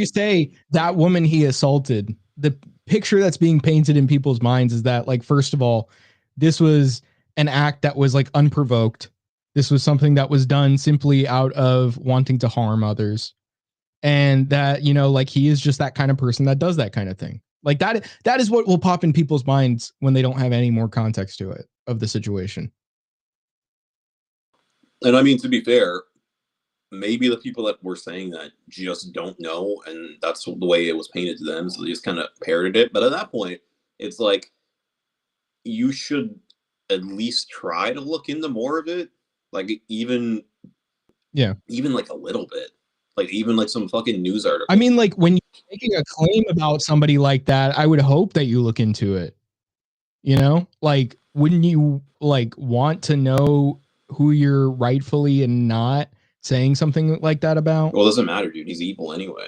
say that woman he assaulted, the picture that's being painted in people's minds is that, like, first of all, this was an act that was like unprovoked. This was something that was done simply out of wanting to harm others. And that, like he is just that kind of person that does that kind of thing. Like that is what will pop in people's minds when they don't have any more context to it of the situation. And I mean, to be fair, maybe the people that were saying that just don't know, and that's the way it was painted to them, so they just kind of parroted it. But at that point, it's like, you should at least try to look into more of it. Like, even like a little bit. Like, even like some fucking news article. I mean, like, when you're making a claim about somebody like that, I would hope that you look into it. Like, wouldn't you like want to know who you're rightfully and not saying something like that about? Well, it doesn't matter, dude. He's evil anyway.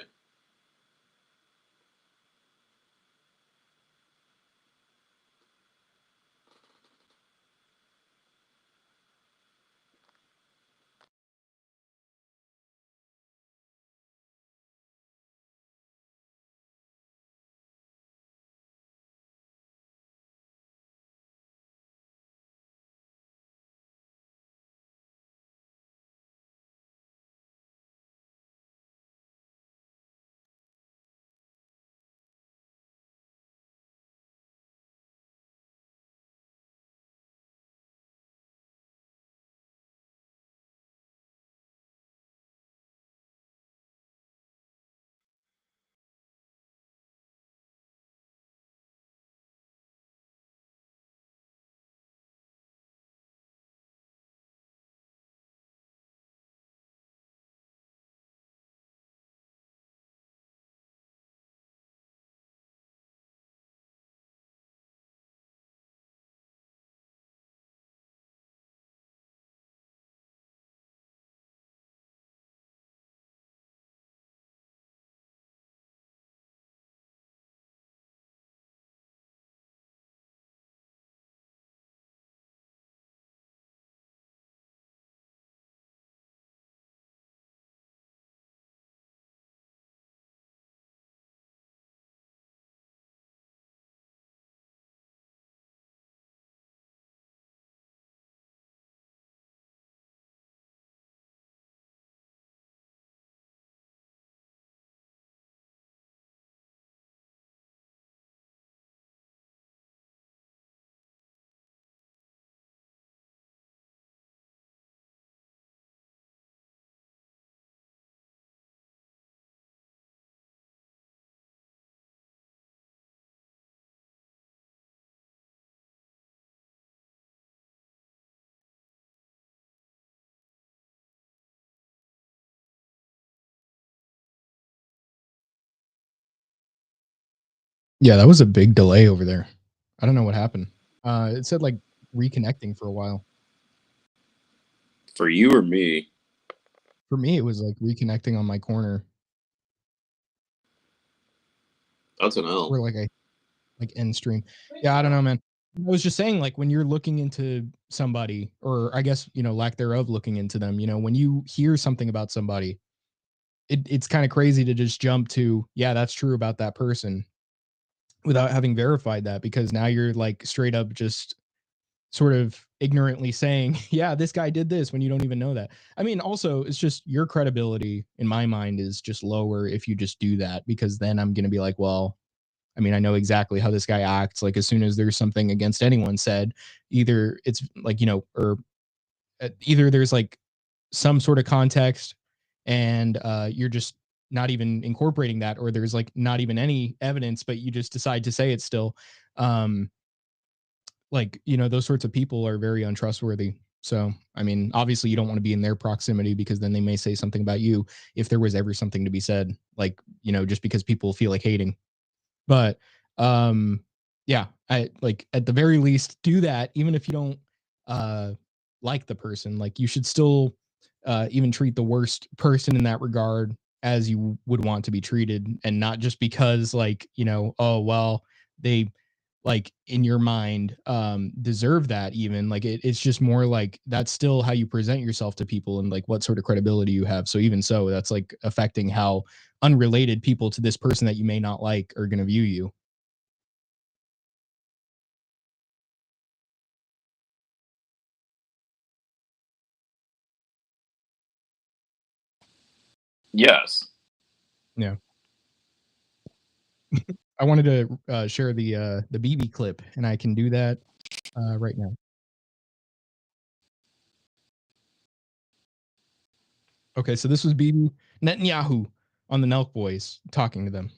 Yeah, that was a big delay over there. I don't know what happened. It said like reconnecting for a while. For you or me? For me, it was like reconnecting on my corner. That's an L. Or like I like end stream. Yeah, I don't know, man. I was just saying, like when you're looking into somebody, or I guess lack thereof looking into them. When you hear something about somebody, it's kind of crazy to just jump to, yeah, that's true about that person, without having verified that, because now you're like straight up just sort of ignorantly saying, yeah, this guy did this when you don't even know that. I mean, also, it's just your credibility in my mind is just lower if you just do that, because then I'm going to be like, well, I mean, I know exactly how this guy acts. Like, as soon as there's something against anyone said, either it's like, or either there's like some sort of context and you're just not even incorporating that, or there's like not even any evidence, but you just decide to say it still. Like, those sorts of people are very untrustworthy. So, I mean, obviously you don't want to be in their proximity, because then they may say something about you if there was ever something to be said, like, just because people feel like hating. But yeah, I like at the very least do that, even if you don't uh like the person. Like, you should still even treat the worst person in that regard as you would want to be treated, and not just because, like, oh well, they, like, in your mind deserve that. Even like it's just more like that's still how you present yourself to people, and like what sort of credibility you have. So even so, that's like affecting how unrelated people to this person that you may not like are going to view you. Yes. Yeah. I wanted to share the BB clip, and I can do that right now. Okay, so this was BB Netanyahu on the Nelk Boys talking to them,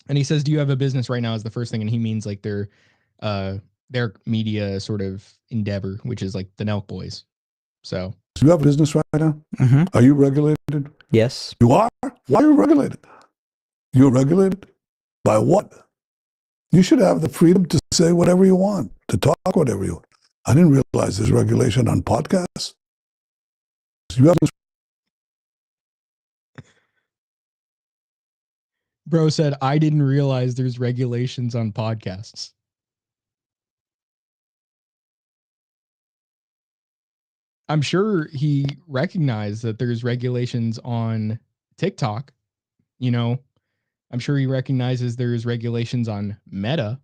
and he says, "Do you have a business right now?" Is the first thing, and he means like their media sort of endeavor, which is like the Nelk Boys. So, do you have a business right now? Mm-hmm. Are you regulated? Yes. You are? Why are you regulated? You're regulated? By what? You should have the freedom to say whatever you want, to talk whatever you want. I didn't realize there's regulation on podcasts. You have bro said, "I didn't realize there's regulations on podcasts." I'm sure he recognized that there's regulations on TikTok. I'm sure he recognizes there's regulations on Meta.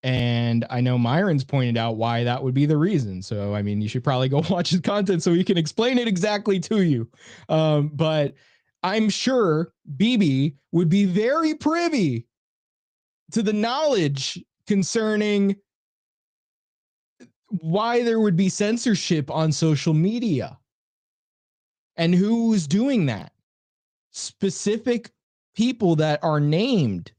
And I know Myron's pointed out why that would be the reason. So, I mean, you should probably go watch his content so he can explain it exactly to you. But I'm sure BB would be very privy to the knowledge concerning why there would be censorship on social media and who's doing that. Specific people that are named.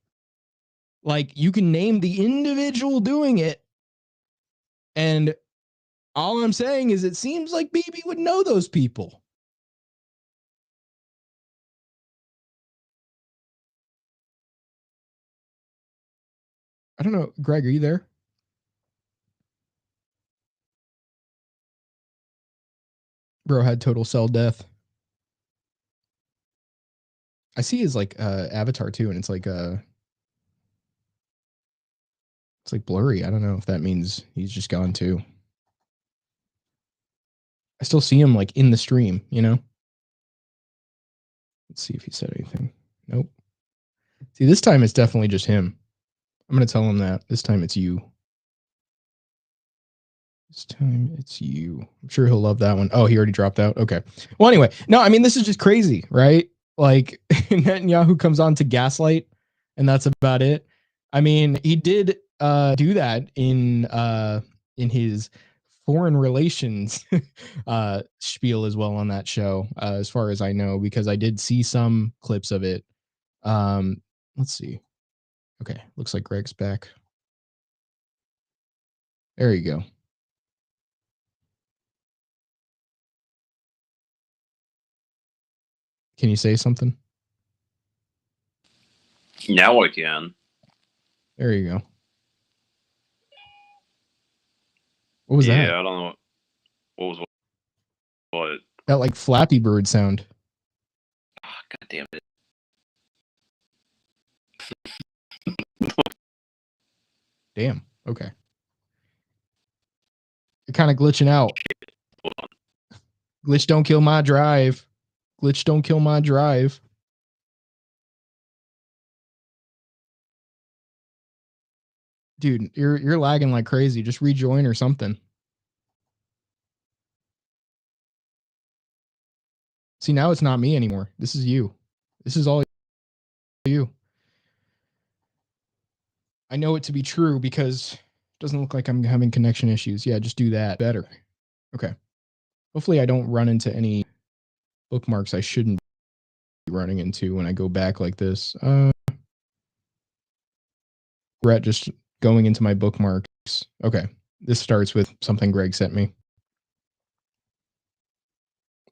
Like, you can name the individual doing it. And all I'm saying is it seems like BB would know those people. I don't know. Greg, are you there? Bro had total cell death. I see his like avatar too, and it's like blurry. I don't know if that means he's just gone too. I still see him like in the stream, Let's see if he said anything. Nope. See, this time it's definitely just him. I'm gonna tell him that. This time it's you. This time it's you. I'm sure he'll love that one. Oh, he already dropped out. Okay. Well, anyway, no, I mean, this is just crazy, right? Like, Netanyahu comes on to gaslight, and that's about it. I mean, he did do that in his foreign relations spiel as well on that show, as far as I know, because I did see some clips of it. Let's see. Okay, looks like Greg's back. There you go. Can you say something? Now I can. There you go. What was Yeah, that? I don't know. What was what? That like Flappy Bird sound. God damn it. Damn. Okay. You're kind of glitching out. Hold on. Glitch don't kill my drive. Glitch don't kill my drive. Dude, you're lagging like crazy. Just rejoin or something. See, now it's not me anymore. This is you. This is all you. I know it to be true because it doesn't look like I'm having connection issues. Yeah, just do that better. Okay. Hopefully I don't run into any bookmarks I shouldn't be running into when I go back like this. Brett just going into my bookmarks. Okay. This starts with something Greg sent me.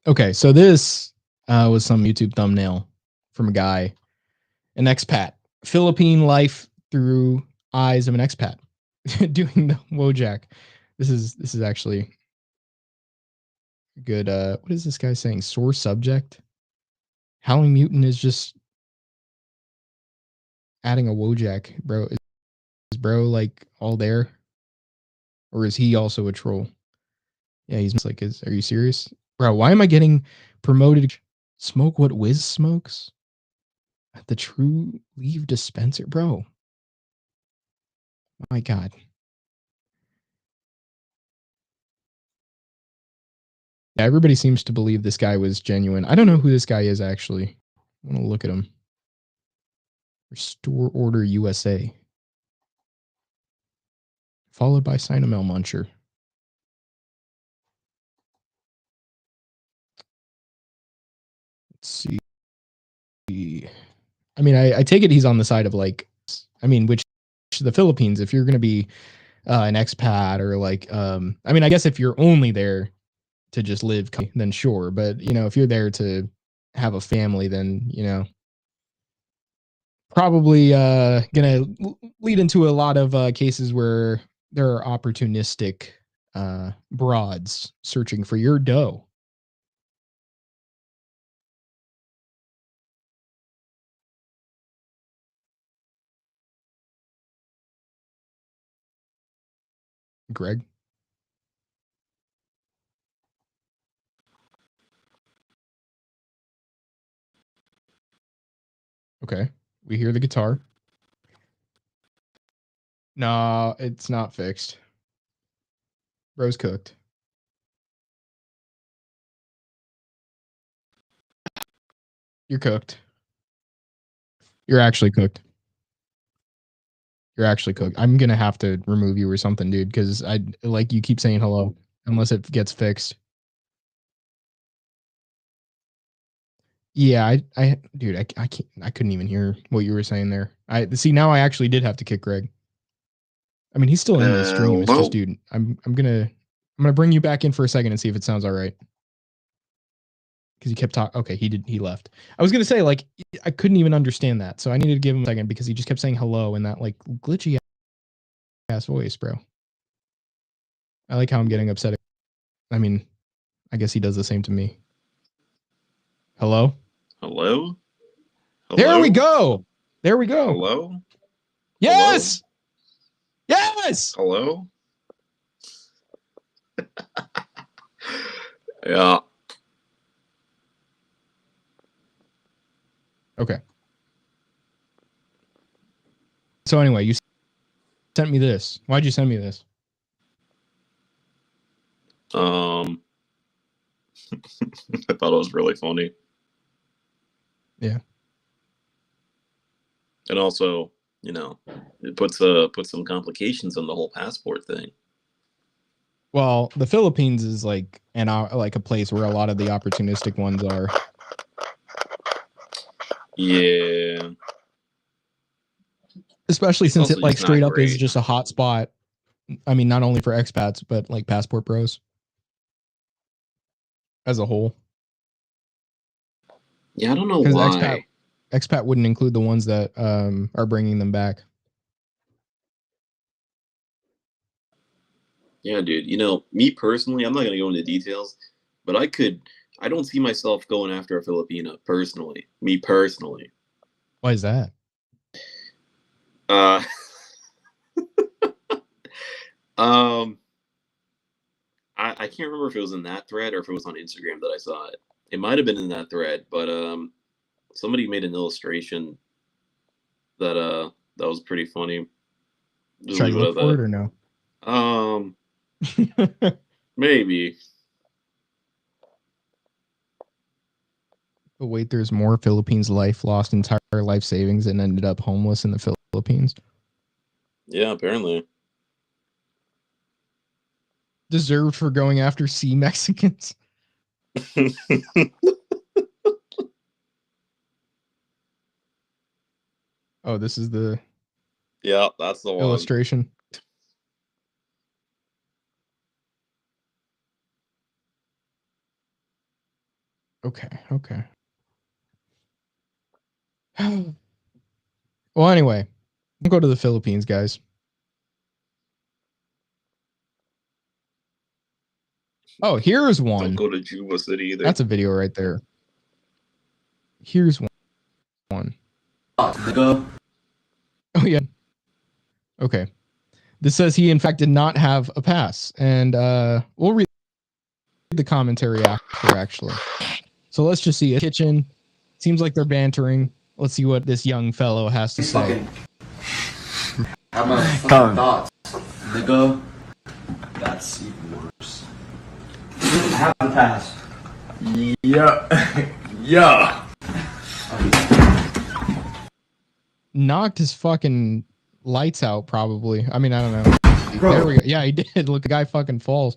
Okay, so this was some YouTube thumbnail from a guy, an expat, Philippine life through eyes of an expat, doing the Wojak. This is actually good. What is this guy saying? Sore subject. Howling Mutant is just adding a Wojak, bro. Is bro like all there, or is he also a troll? Yeah, he's like, are you serious, bro? Why am I getting promoted? Smoke what Wiz smokes? The True Leave dispenser, bro. My God. Yeah, everybody seems to believe this guy was genuine. I don't know who this guy is actually. I want to look at him. Restore Order USA. Followed by Cynomel Muncher. Let's see. I mean, I take it he's on the side of like, I mean, which the Philippines, if you're going to be an expat or like, I mean, I guess if you're only there to just live, then sure. But, you know, if you're there to have a family, then, you know, probably gonna lead into a lot of cases where there are opportunistic broads searching for your dough. Greg? Okay. We hear the guitar. No, it's not fixed. Bro's cooked. You're cooked. You're actually cooked. You're actually cooked. I'm gonna have to remove you or something, dude, because I like you keep saying hello unless it gets fixed. Yeah, dude, I can't, I couldn't even hear what you were saying there. I see now. I actually did have to kick Greg. I mean, he's still in the stream. It's Well, just, dude, I'm gonna bring you back in for a second and see if it sounds all right. Because he kept talking. Okay, he left. I was gonna say, like, I couldn't even understand that, so I needed to give him a second because he just kept saying hello in that like glitchy ass voice, bro. I like how I'm getting upset. I mean, I guess he does the same to me. Hello? hello? There we go. There we go. Hello? Yes. Yes. Hello? Yeah. Okay. So anyway, you sent me this. Why'd you send me this? I thought it was really funny. Yeah. And also, you know, it puts some complications on the whole passport thing. Well, the Philippines is like like a place where a lot of the opportunistic ones are. Yeah. Especially It's since also it like just not straight up is great. just a hot spot. I mean, not only for expats, but like passport bros as a whole. Yeah, I don't know Because why. expat wouldn't include the ones that are bringing them back. Yeah, dude. You know, me personally, I'm not gonna go into details, but I don't see myself going after a Filipina personally. Me personally. Why is that? Uh, I can't remember if it was in that thread or if it was on Instagram that I saw it. It might have been in that thread, but somebody made an illustration that that was pretty funny. Just Should I leave it look at for it that. or no? Maybe. But wait, there's more. Philippines life lost entire life savings and ended up homeless in the Philippines. Yeah, apparently. Deserved for going after sea Mexicans. Oh, this is the Yeah, that's the one. illustration. Okay, okay. Well, anyway, we'll go to the Philippines, guys. Oh, here's Don't one. go to Juba City either. That's a video right there. Here's one. Nigga. Oh, yeah. Okay. This says he, in fact, did not have a pass. And we'll read the commentary after, actually. So let's just see. A kitchen. Seems like they're bantering. Let's see what this young fellow has to say. Have my fucking thoughts. Nigga. That's even worse. Have the pass. Yeah. Yeah. Knocked his fucking lights out, probably. I mean, I don't know. There we go. Yeah, he did. Look, the guy fucking falls.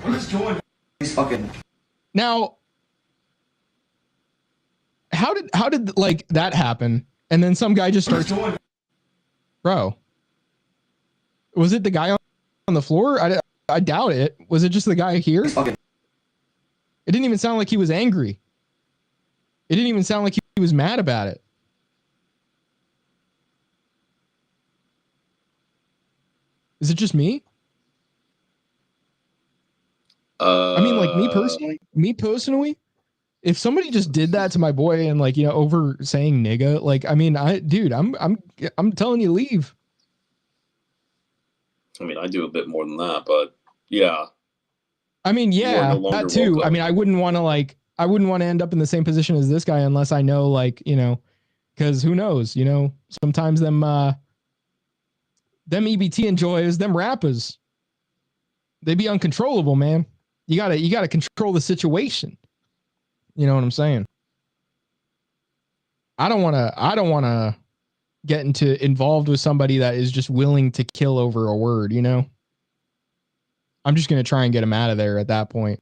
What is going on? He's fucking. Now, how did like that happen? And then some guy just starts. Bro, was it the guy on the floor? I doubt it. Was it just the guy here? It didn't even sound like he was angry. It didn't even sound like he was mad about it. Is it just me? I mean, like me personally, if somebody just did that to my boy and like, you know, over saying nigga, like, I mean, I'm telling you, leave. I mean, I do a bit more than that, but yeah. I mean, yeah, no longer that too. welcome. I mean, I wouldn't want to end up in the same position as this guy unless I know, like, you know, because who knows, you know, sometimes them EBT enjoyers, them rappers, they be uncontrollable, man. You gotta control the situation. You know what I'm saying? I don't wanna get involved with somebody that is just willing to kill over a word, you know? I'm just gonna try and get him out of there at that point.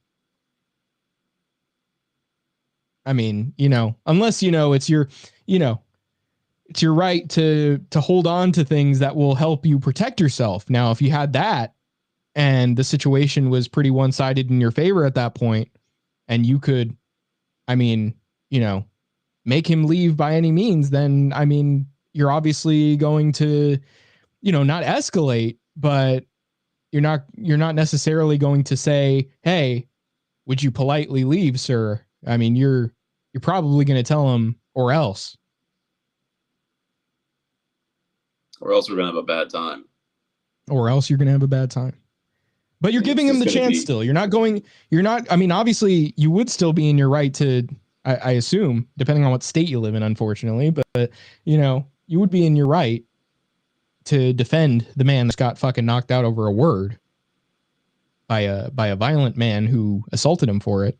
I mean, you know, unless, you know, it's your right to hold on to things that will help you protect yourself. Now, if you had that and the situation was pretty one-sided in your favor at that point, and you could, I mean, you know, make him leave by any means, then, I mean, you're obviously going to, you know, not escalate, but you're not necessarily going to say, hey, would you politely leave, sir? I mean, you're probably going to tell him, or else. Or else we're gonna have a bad time. Or else you're going to have a bad time. But you're giving him the chance still. I mean, obviously you would still be in your right to, I assume, depending on what state you live in, unfortunately, but you know, you would be in your right to defend the man that's got fucking knocked out over a word by a violent man who assaulted him for it.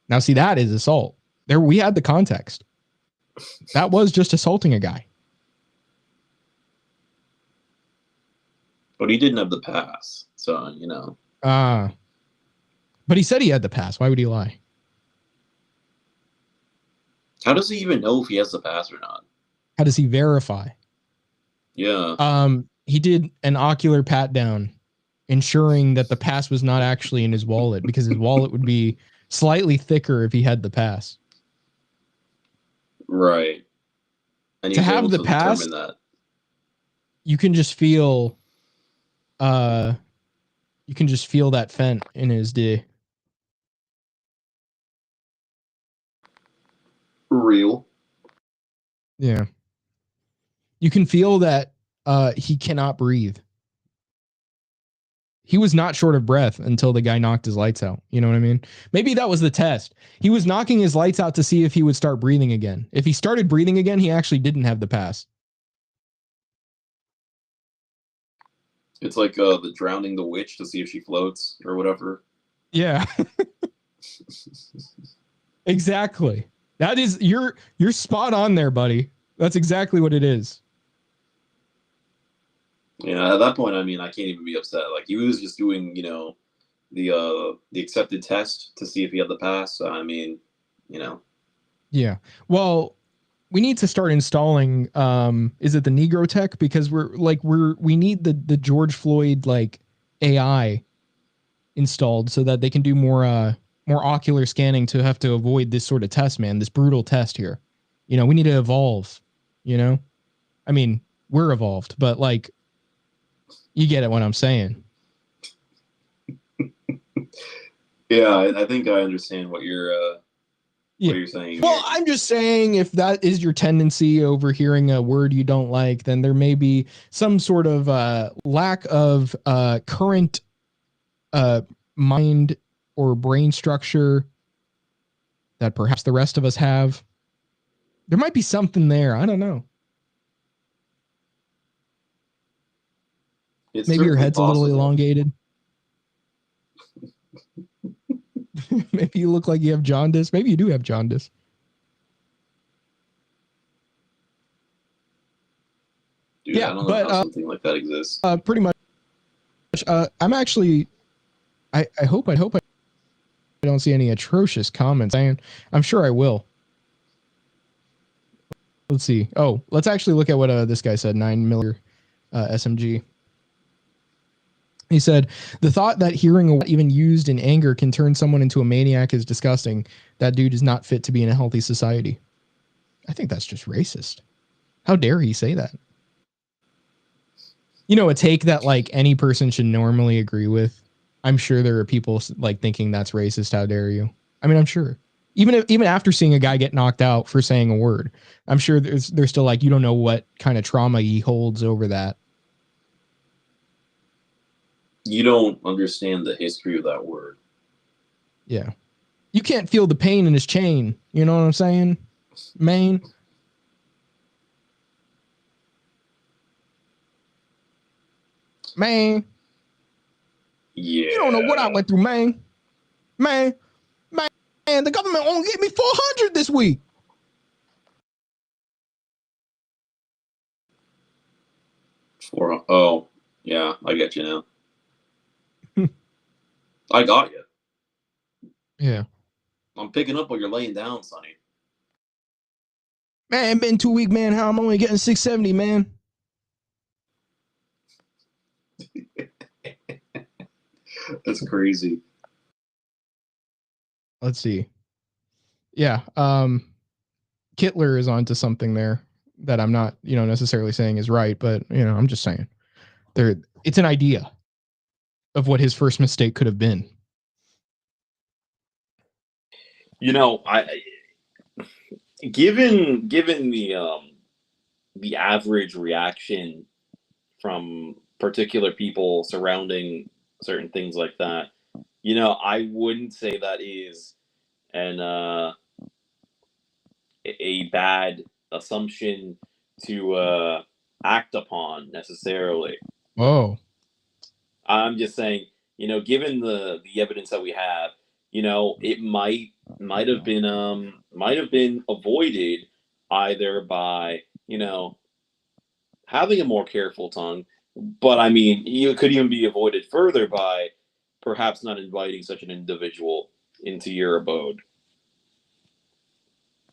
Now, see, that is assault. There, we had the context. That was just assaulting a guy. But he didn't have the pass, so you know. But he said he had the pass. Why would he lie? How does he even know if he has the pass or not? How does he verify? Yeah. He did an ocular pat down, ensuring that the pass was not actually in his wallet, because his wallet would be slightly thicker if he had the pass. Right. And To he's have able the to pass, determine that. you can just feel that Fent in his D. Real. Yeah. You can feel that he cannot breathe. He was not short of breath until the guy knocked his lights out. You know what I mean? Maybe that was the test. He was knocking his lights out to see if he would start breathing again. If he started breathing again, he actually didn't have the pass. It's like the drowning the witch to see if she floats or whatever. Yeah. Exactly. That is you're spot on there, buddy. That's exactly what it is. Yeah, at that point, I mean, I can't even be upset. Like he was just doing, you know, the accepted test to see if he had the pass. So, I mean, you know. Yeah. Well, we need to start installing is it the Negro Tech? Because we need the George Floyd like AI installed so that they can do more ocular scanning to have to avoid this sort of test, man. This brutal test here. You know, we need to evolve, you know? I mean, we're evolved, but like you get it what I'm saying. Yeah, I think I understand what you're saying. Well, I'm just saying if that is your tendency over hearing a word you don't like, then there may be some sort of lack of current mind or brain structure that perhaps the rest of us have. There might be something there. I don't know. It's maybe your head's possible. a little elongated. Maybe you look like you have jaundice. Maybe you do have jaundice. Dude, yeah, I don't know how something like that exists. Pretty much. I'm actually. I hope I don't see any atrocious comments. I'm sure I will. Let's see. Oh, let's actually look at what this guy said. 9mm SMG. He said, the thought that hearing a word even used in anger can turn someone into a maniac is disgusting. That dude is not fit to be in a healthy society. I think that's just racist. How dare he say that? You know, a take that like any person should normally agree with. I'm sure there are people like thinking that's racist. How dare you? I mean, I'm sure. Even after seeing a guy get knocked out for saying a word, I'm sure there's still like, you don't know what kind of trauma he holds over that. You don't understand the history of that word. Yeah. You can't feel the pain in his chain. You know what I'm saying? Man. Man. Yeah. You don't know what I went through, man. Man. The government won't get me 400 this week. Oh, yeah, I get you now. I got you. Yeah. I'm picking up what you're laying down, Sonny. Man, been 2 weeks, man. How I'm only getting 670, man. That's crazy. Let's see. Yeah. Kittler is onto something there that I'm not, necessarily saying is right, but I'm just saying. It's an idea of what his first mistake could have been. Given the average reaction from particular people surrounding certain things like that, I wouldn't say that is a bad assumption to act upon necessarily. Oh. I'm just saying, given the evidence that we have, it might have been avoided either by, having a more careful tongue, but I mean, it could even be avoided further by perhaps not inviting such an individual into your abode.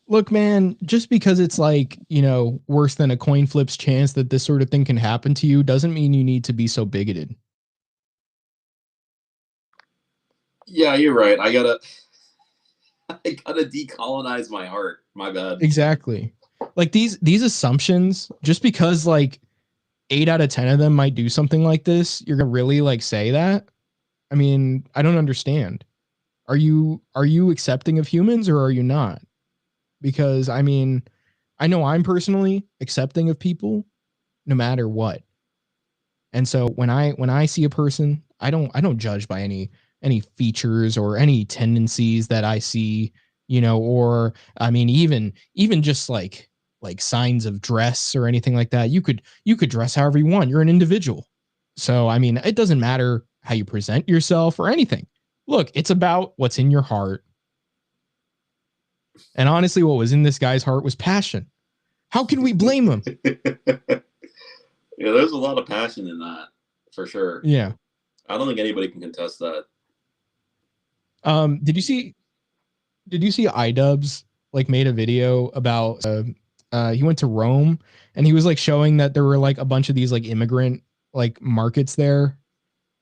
Look, man, just because it's like, worse than a coin flip's chance that this sort of thing can happen to you doesn't mean you need to be so bigoted. Yeah, you're right. I gotta I gotta decolonize my heart. My bad. Exactly. Like these assumptions, just because like 8 out of 10 of them might do something like this, you're gonna really like say that? I mean, I don't understand. Are you accepting of humans or are you not? Because I mean, I know I'm personally accepting of people no matter what. And so when I see a person, I don't judge by any features or any tendencies that I see, you know, or I mean even just like signs of dress or anything like that. You could dress however you want. You're an individual. So I mean, it doesn't matter how you present yourself or anything. Look, it's about what's in your heart. And honestly, what was in this guy's heart was passion. How can we blame him? Yeah, there's a lot of passion in that, for sure. Yeah. I don't think anybody can contest that. Did you see iDubbbz like made a video about he went to Rome and he was like showing that there were like a bunch of these like immigrant like markets there,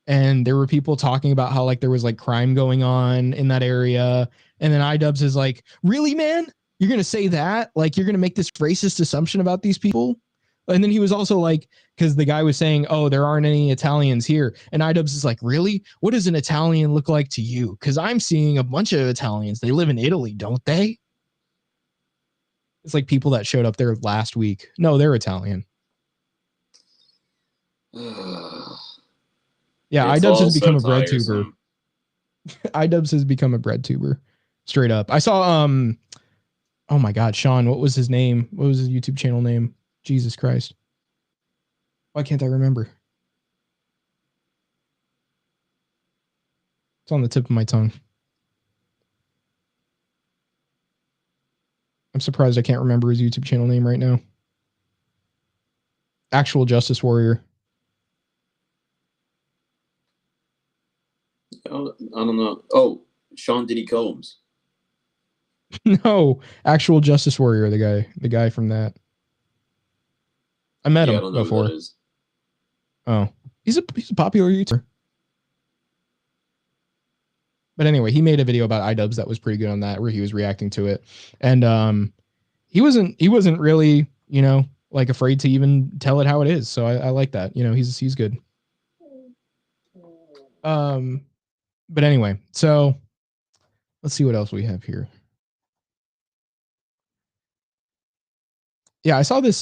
and there were people talking about how like there was like crime going on in that area, and then iDubbbz is like, really, man, you're gonna say that? Like you're gonna make this racist assumption about these people? And then he was also like, because the guy was saying, oh, there aren't any Italians here. And iDubbbz is like, really? What does an Italian look like to you? Because I'm seeing a bunch of Italians. They live in Italy, don't they? It's like people that showed up there last week. No, they're Italian. Yeah, It's iDubbbz all has become so a bread tuber. tiresome. iDubbbz has become a bread tuber. Straight up. I saw oh my god, Sean, what was his name? What was his YouTube channel name? Jesus Christ. Why can't I remember? It's on the tip of my tongue. I'm surprised I can't remember his YouTube channel name right now. Actual Justice Warrior. Oh, I don't know. Oh, Sean Diddy Combs. No, Actual Justice Warrior, the guy from that. I met Yeah, I him don't know before. who that is. Oh, he's a popular YouTuber. But anyway, he made a video about iDubbbz that was pretty good on that, where he was reacting to it, and he wasn't really, you know, like afraid to even tell it how it is. So I like that. You know, he's good. But anyway, so let's see what else we have here. Yeah, I saw this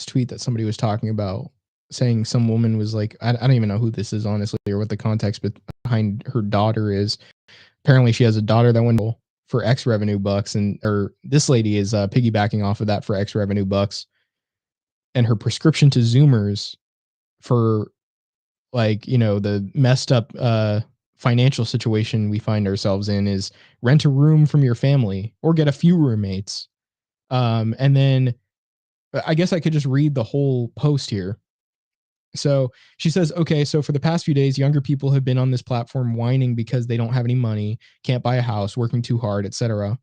tweet that somebody was talking about, saying some woman was like, I don't even know who this is honestly, or what the context behind her daughter is. Apparently she has a daughter that went for X revenue bucks, and or this lady is piggybacking off of that for X revenue bucks, and her prescription to Zoomers for like, you know, the messed up financial situation we find ourselves in is rent a room from your family or get a few roommates. And then I guess I could just read the whole post here. So she says, okay, so for the past few days, younger people have been on this platform whining because they don't have any money, can't buy a house, working too hard, etc.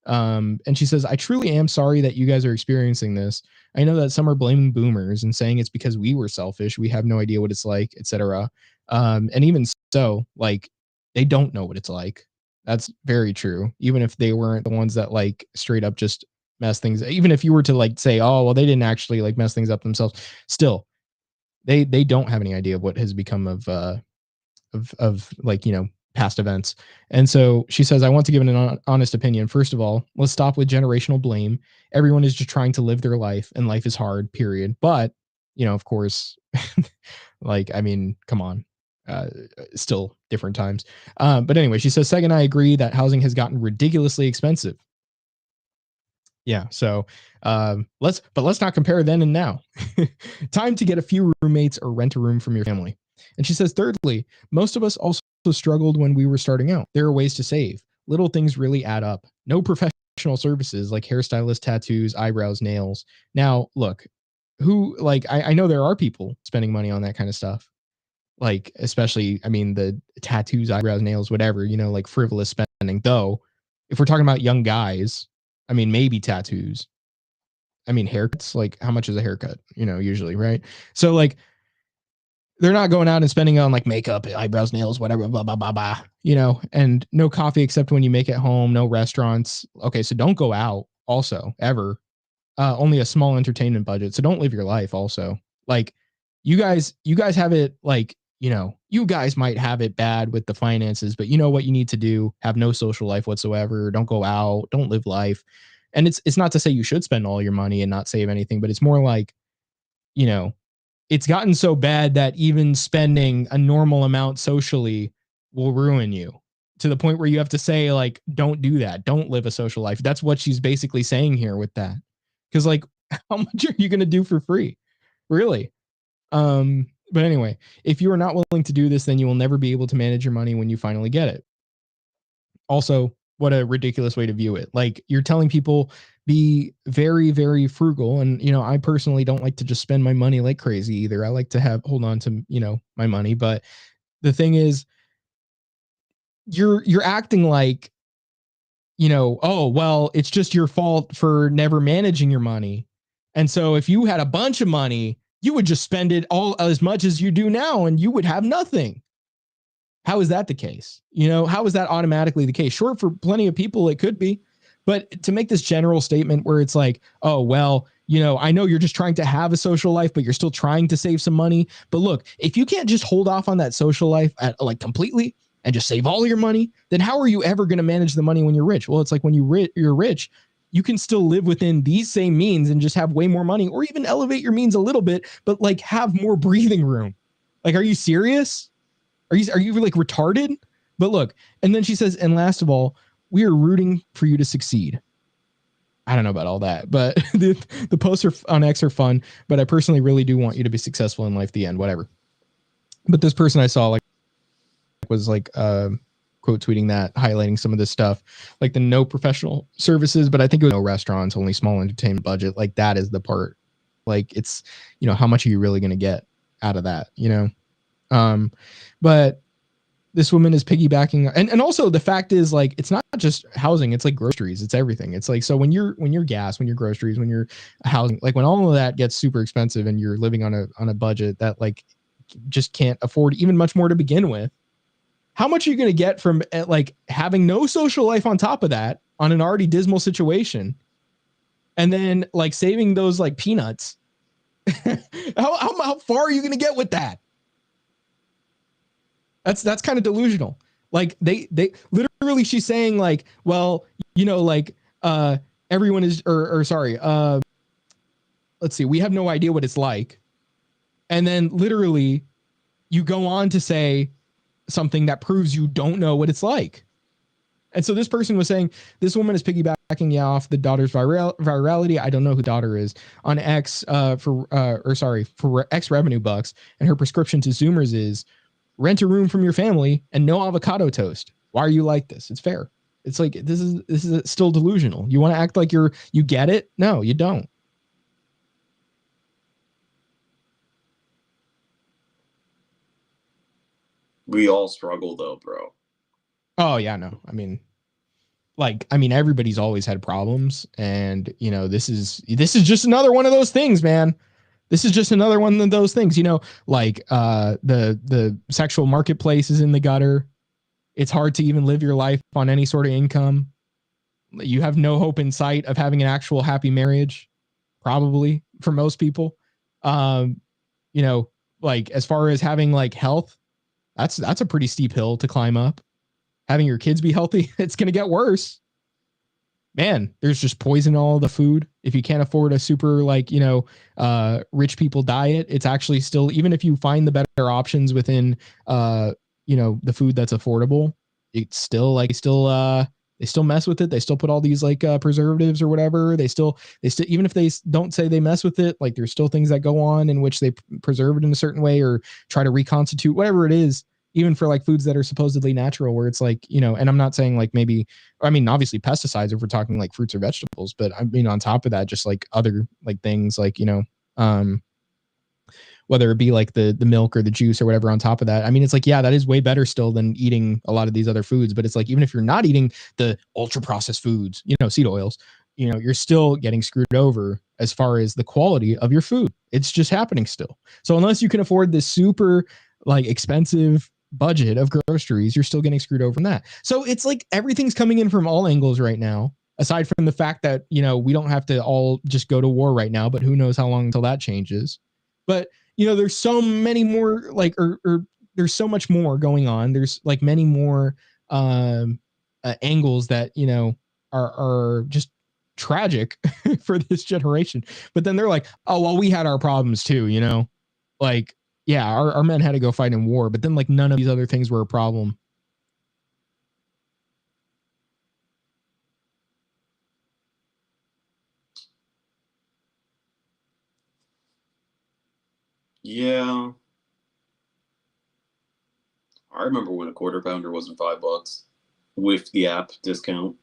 And she says, I truly am sorry that you guys are experiencing this. I know that some are blaming boomers and saying it's because we were selfish. We have no idea what it's like, etc. And even so, like, they don't know what it's like. That's very true. Even if they weren't the ones that like straight up just mess things, even if you were to like say, oh, well, they didn't actually like mess things up themselves, still, they don't have any idea of what has become of like, you know, past events. And so she says, I want to give an honest opinion. First of all, let's stop with generational blame. Everyone is just trying to live their life, and life is hard, period. But, you know, of course, like, I mean, come on, still different times. But anyway, she says, second, I agree that housing has gotten ridiculously expensive. Yeah. So let's not compare then and now. Time to get a few roommates or rent a room from your family. And she says, thirdly, most of us also struggled when we were starting out. There are ways to save. Little things really add up. No professional services like hairstylist, tattoos, eyebrows, nails. Now, look, who like I know there are people spending money on that kind of stuff. Like, especially, I mean, the tattoos, eyebrows, nails, whatever, you know, like frivolous spending. Though, if we're talking about young guys, I mean, maybe tattoos. I mean, haircuts, like how much is a haircut, you know, usually, right? So like they're not going out and spending on like makeup, eyebrows, nails, whatever, blah, blah, blah, blah, and no coffee except when you make it home, no restaurants. Okay. So don't go out also ever. Only a small entertainment budget. So don't live your life also. Like you guys have it like, you guys might have it bad with the finances, but you know what you need to do? Have no social life whatsoever. Don't go out, don't live life. And it's not to say you should spend all your money and not save anything, but it's more like, it's gotten so bad that even spending a normal amount socially will ruin you to the point where you have to say like, don't do that. Don't live a social life. That's what she's basically saying here with that. Cause like, how much are you going to do for free? Really? But anyway, if you are not willing to do this, then you will never be able to manage your money when you finally get it. Also, what a ridiculous way to view it. Like you're telling people be very, very frugal. And, I personally don't like to just spend my money like crazy either. I like to hold on to, my money. But the thing is, you're acting like, oh, well, it's just your fault for never managing your money. And so if you had a bunch of money, you would just spend it all as much as you do now and you would have nothing. How is that the case? How is that automatically the case? Sure, for plenty of people, it could be. But to make this general statement where it's like, oh, well, I know you're just trying to have a social life, but you're still trying to save some money. But look, if you can't just hold off on that social life completely and just save all your money, then how are you ever going to manage the money when you're rich? Well, it's like when you're rich, you can still live within these same means and just have way more money or even elevate your means a little bit, but like have more breathing room. Like, are you serious? Are you like retarded? But look, and then she says, and last of all, we are rooting for you to succeed. I don't know about all that, but the posts on X are fun, but I personally really do want you to be successful in life, the end, whatever. But this person I saw was quote tweeting that, highlighting some of this stuff, like the no professional services, but I think it was no restaurants, only small entertainment budget. Like that is the part. Like it's, how much are you really going to get out of that, but this woman is piggybacking. And also the fact is like, it's not just housing, it's like groceries, it's everything. It's like, so when you're gas, when you're groceries, when you're housing, like when all of that gets super expensive and you're living on a budget that like just can't afford even much more to begin with, how much are you going to get from like having no social life on top of that on an already dismal situation? And then like saving those like peanuts. how far are you going to get with that? That's kind of delusional. Like they literally, she's saying like, well, everyone is, or sorry, let's see, we have no idea what it's like. And then literally you go on to say something that proves you don't know what it's like. And so this person was saying, this woman is piggybacking off the daughter's virality. I don't know who daughter is on X for X revenue bucks. And her prescription to Zoomers is rent a room from your family and no avocado toast. Why are you like this? It's fair. It's like, this is still delusional. You want to act like you get it? No, you don't. We all struggle though, bro. Oh yeah, no. I mean, everybody's always had problems, and this is just another one of those things, man. This is just another one of those things, like the sexual marketplace is in the gutter. It's hard to even live your life on any sort of income. You have no hope in sight of having an actual happy marriage, probably for most people. Like as far as having like health, that's a pretty steep hill to climb up. Having your kids be healthy, it's going to get worse. Man, there's just poison in all the food. If you can't afford a super rich people diet, it's actually still, even if you find the better options within the food that's affordable, it's still they still mess with it. They still put all these preservatives or whatever. They still even if they don't say they mess with it, like there's still things that go on in which they preserve it in a certain way or try to reconstitute whatever it is. Even for like foods that are supposedly natural, where it's like, and I'm not saying like obviously pesticides if we're talking like fruits or vegetables, but I mean, on top of that, just like other like things like, whether it be like the milk or the juice or whatever on top of that. I mean, it's like, yeah, that is way better still than eating a lot of these other foods, but it's like, even if you're not eating the ultra processed foods, seed oils, you're still getting screwed over as far as the quality of your food. It's just happening still. So unless you can afford this super like expensive budget of groceries, you're still getting screwed over from that. So it's like everything's coming in from all angles right now, aside from the fact that, you know, we don't have to all just go to war right now, but who knows how long until that changes. But, you know, there's so many more like, or there's so much more going on. There's like many more angles that, you know, are just tragic for this generation. But then they're like, oh, well, we had our problems too, you know, like, yeah, our men had to go fight in war, but then like none of these other things were a problem. Yeah. I remember when a quarter pounder wasn't $5 with the app discount.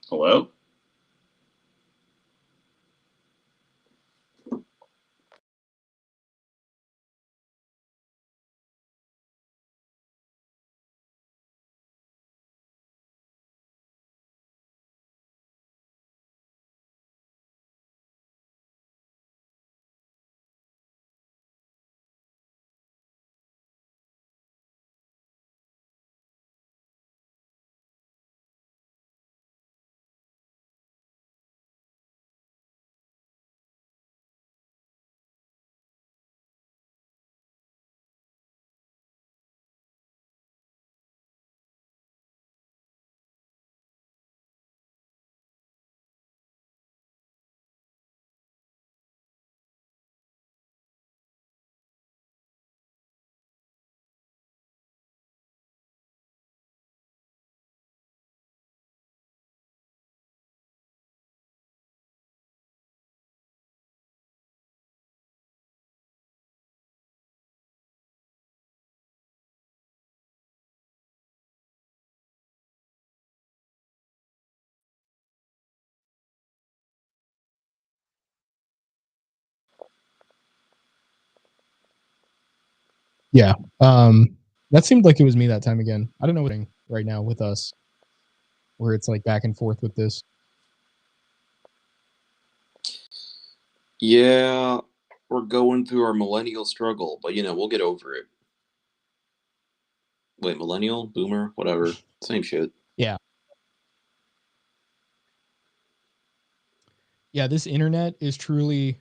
Hello? Yeah. That seemed like it was me that time again. I don't know what's right now with us where it's like back and forth with this. Yeah, we're going through our millennial struggle, but you know, we'll get over it. Wait, millennial, boomer, whatever, same shit. Yeah. Yeah, this internet is truly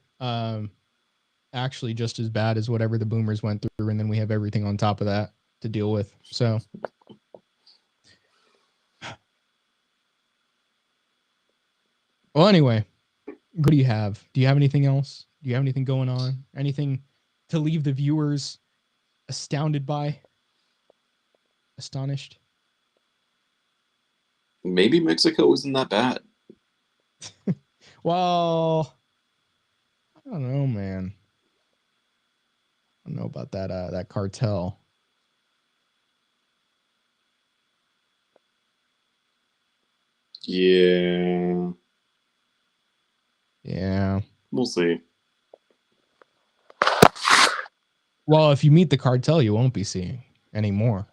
actually just as bad as whatever the boomers went through, and then we have everything on top of that to deal with. So well, anyway, what do you have? Do you have anything else? Do you have anything going on? Anything to leave the viewers astounded by? Astonished? Maybe Mexico isn't that bad. Well, I don't know, man. I don't know about that that cartel. Yeah. Yeah. We'll see. Well, if you meet the cartel, you won't be seeing anymore.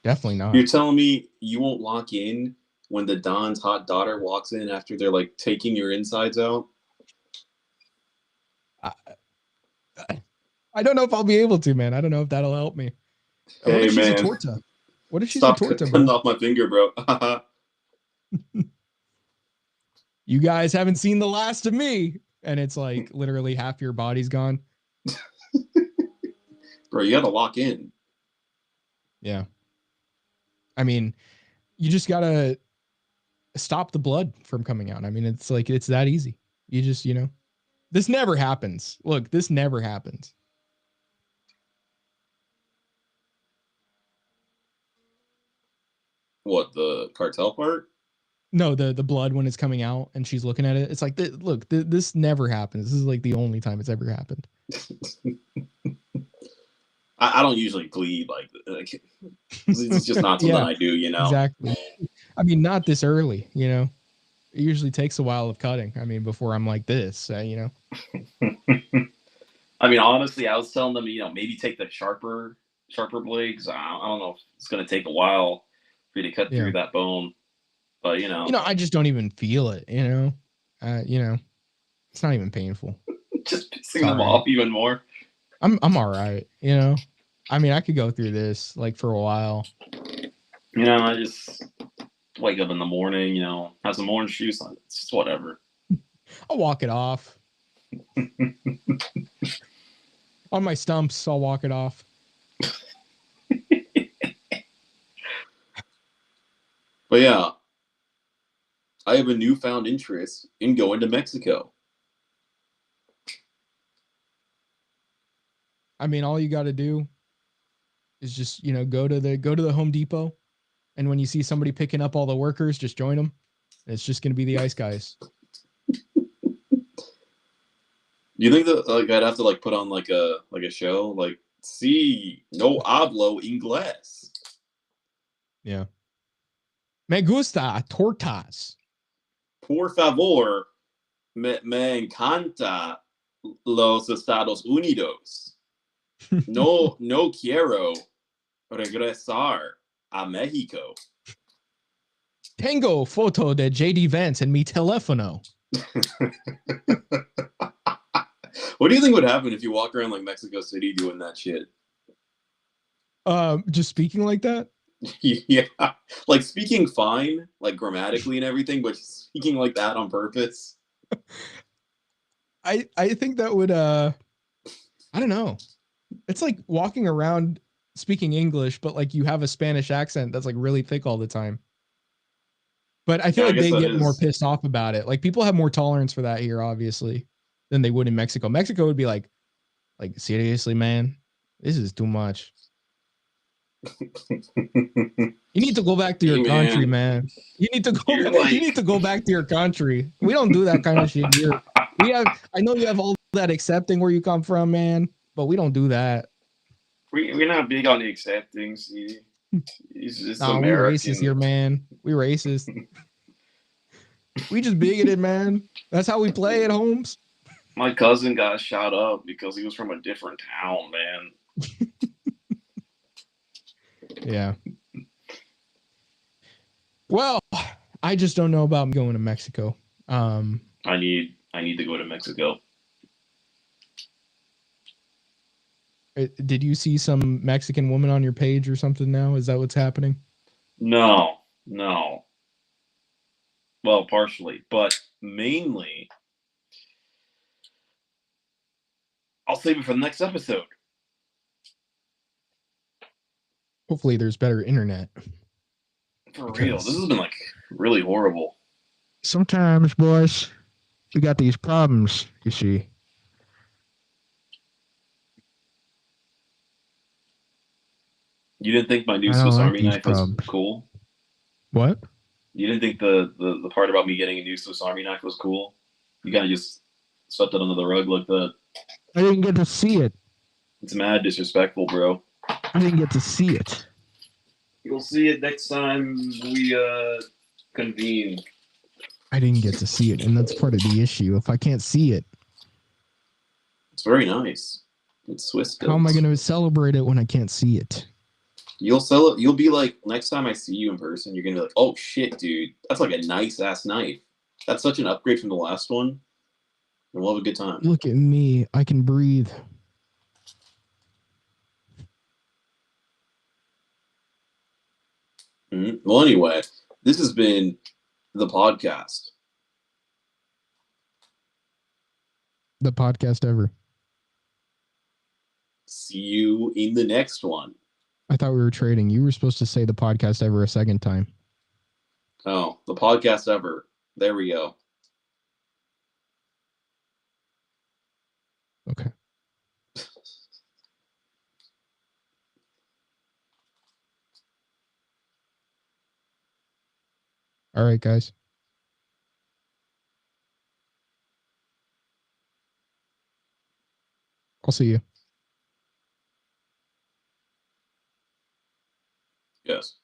Definitely not. You're telling me you won't lock in when the Don's hot daughter walks in after they're like taking your insides out? I don't know if I'll be able to, man. I don't know if that'll help me. Hey, what if she's man. a torta? What if she's Stop a torta, cutting bro? off my finger, bro. You guys haven't seen the last of me. And it's like literally half your body's gone. Bro, you gotta lock in. Yeah. I mean, you just gotta stop the blood from coming out. I mean, it's like, it's that easy. You just, you know, this never happens. Look, this never happens. What, the cartel part? No, the blood when it's coming out and she's looking at it. It's like, look, this never happens. This is like the only time it's ever happened. I don't usually bleed like it's just not something Yeah, I do, you know. exactly. I mean, not this early, you know. It usually takes a while of cutting. I mean, before I'm like this, you know. I mean, honestly, I was telling them, maybe take the sharper blades. I don't know if it's going to take a while for you to cut Yeah. through that bone, but I just don't even feel it. It's not even painful. just pissing them off even more. I'm all right. I mean, I could go through this like for a while. I just wake up in the morning, have some orange juice. It's just whatever. I'll walk it off. On my stumps, I'll walk it off. But yeah, I have a newfound interest in going to Mexico. I mean, all you got to do is just, go to the Home Depot, and when you see somebody picking up all the workers, just join them. It's just going to be the ice guys. Do you think that I'd have to put on like a show like "Sí, no hablo inglés"? Yeah. Me gusta tortas. Por favor, me encanta los Estados Unidos. No quiero regresar a Mexico. Tengo foto de JD Vance en mi teléfono. What do you think would happen if you walk around like Mexico City doing that shit? Just speaking like that? Yeah, like speaking fine, like grammatically and everything, but speaking like that on purpose. I think that would I don't know. It's like walking around speaking English, but like you have a Spanish accent that's like really thick all the time. But I feel like they get more pissed off about it. Like people have more tolerance for that here, obviously, than they would in Mexico. Mexico would be like seriously, man, this is too much. You need to go back to your country, man. You need to go. You need to go back to your country. We don't do that kind of shit here. I know you have all that accepting where you come from, man, but we don't do that. We're not big on the accepting. See, it's just we racist here, man. We racist. We just bigoted, man. That's how we play at Holmes. My cousin got shot up because he was from a different town, man. Yeah. Well, I just don't know about going to Mexico. I need to go to Mexico. Did you see some Mexican woman on your page or something now? Is that what's happening? No. Well, partially, but mainly, I'll save it for the next episode. Hopefully there's better internet. For real. This has been like really horrible. Sometimes, boys, we got these problems, you see. You didn't think my new Swiss Army knife was cool? What? You didn't think the part about me getting a new Swiss Army knife was cool? You kind of just swept it under the rug like that. I didn't get to see it. It's mad disrespectful, bro. I didn't get to see it. You'll see it next time we convene. I didn't get to see it, and that's part of the issue. If I can't see it, it's very nice. It's Swiss built. How am I going to celebrate it when I can't see it? You'll sell it. You'll be like, next time I see you in person, you're gonna be like, "Oh shit, dude, that's like a nice ass knife. That's such an upgrade from the last one." And we'll have a good time. Look at me. I can breathe. Mm-hmm. Well, anyway, this has been the podcast. The podcast ever. See you in the next one. I thought we were trading. You were supposed to say the podcast ever a second time. Oh, the podcast ever. There we go. Okay. All right, guys. I'll see you. Yes.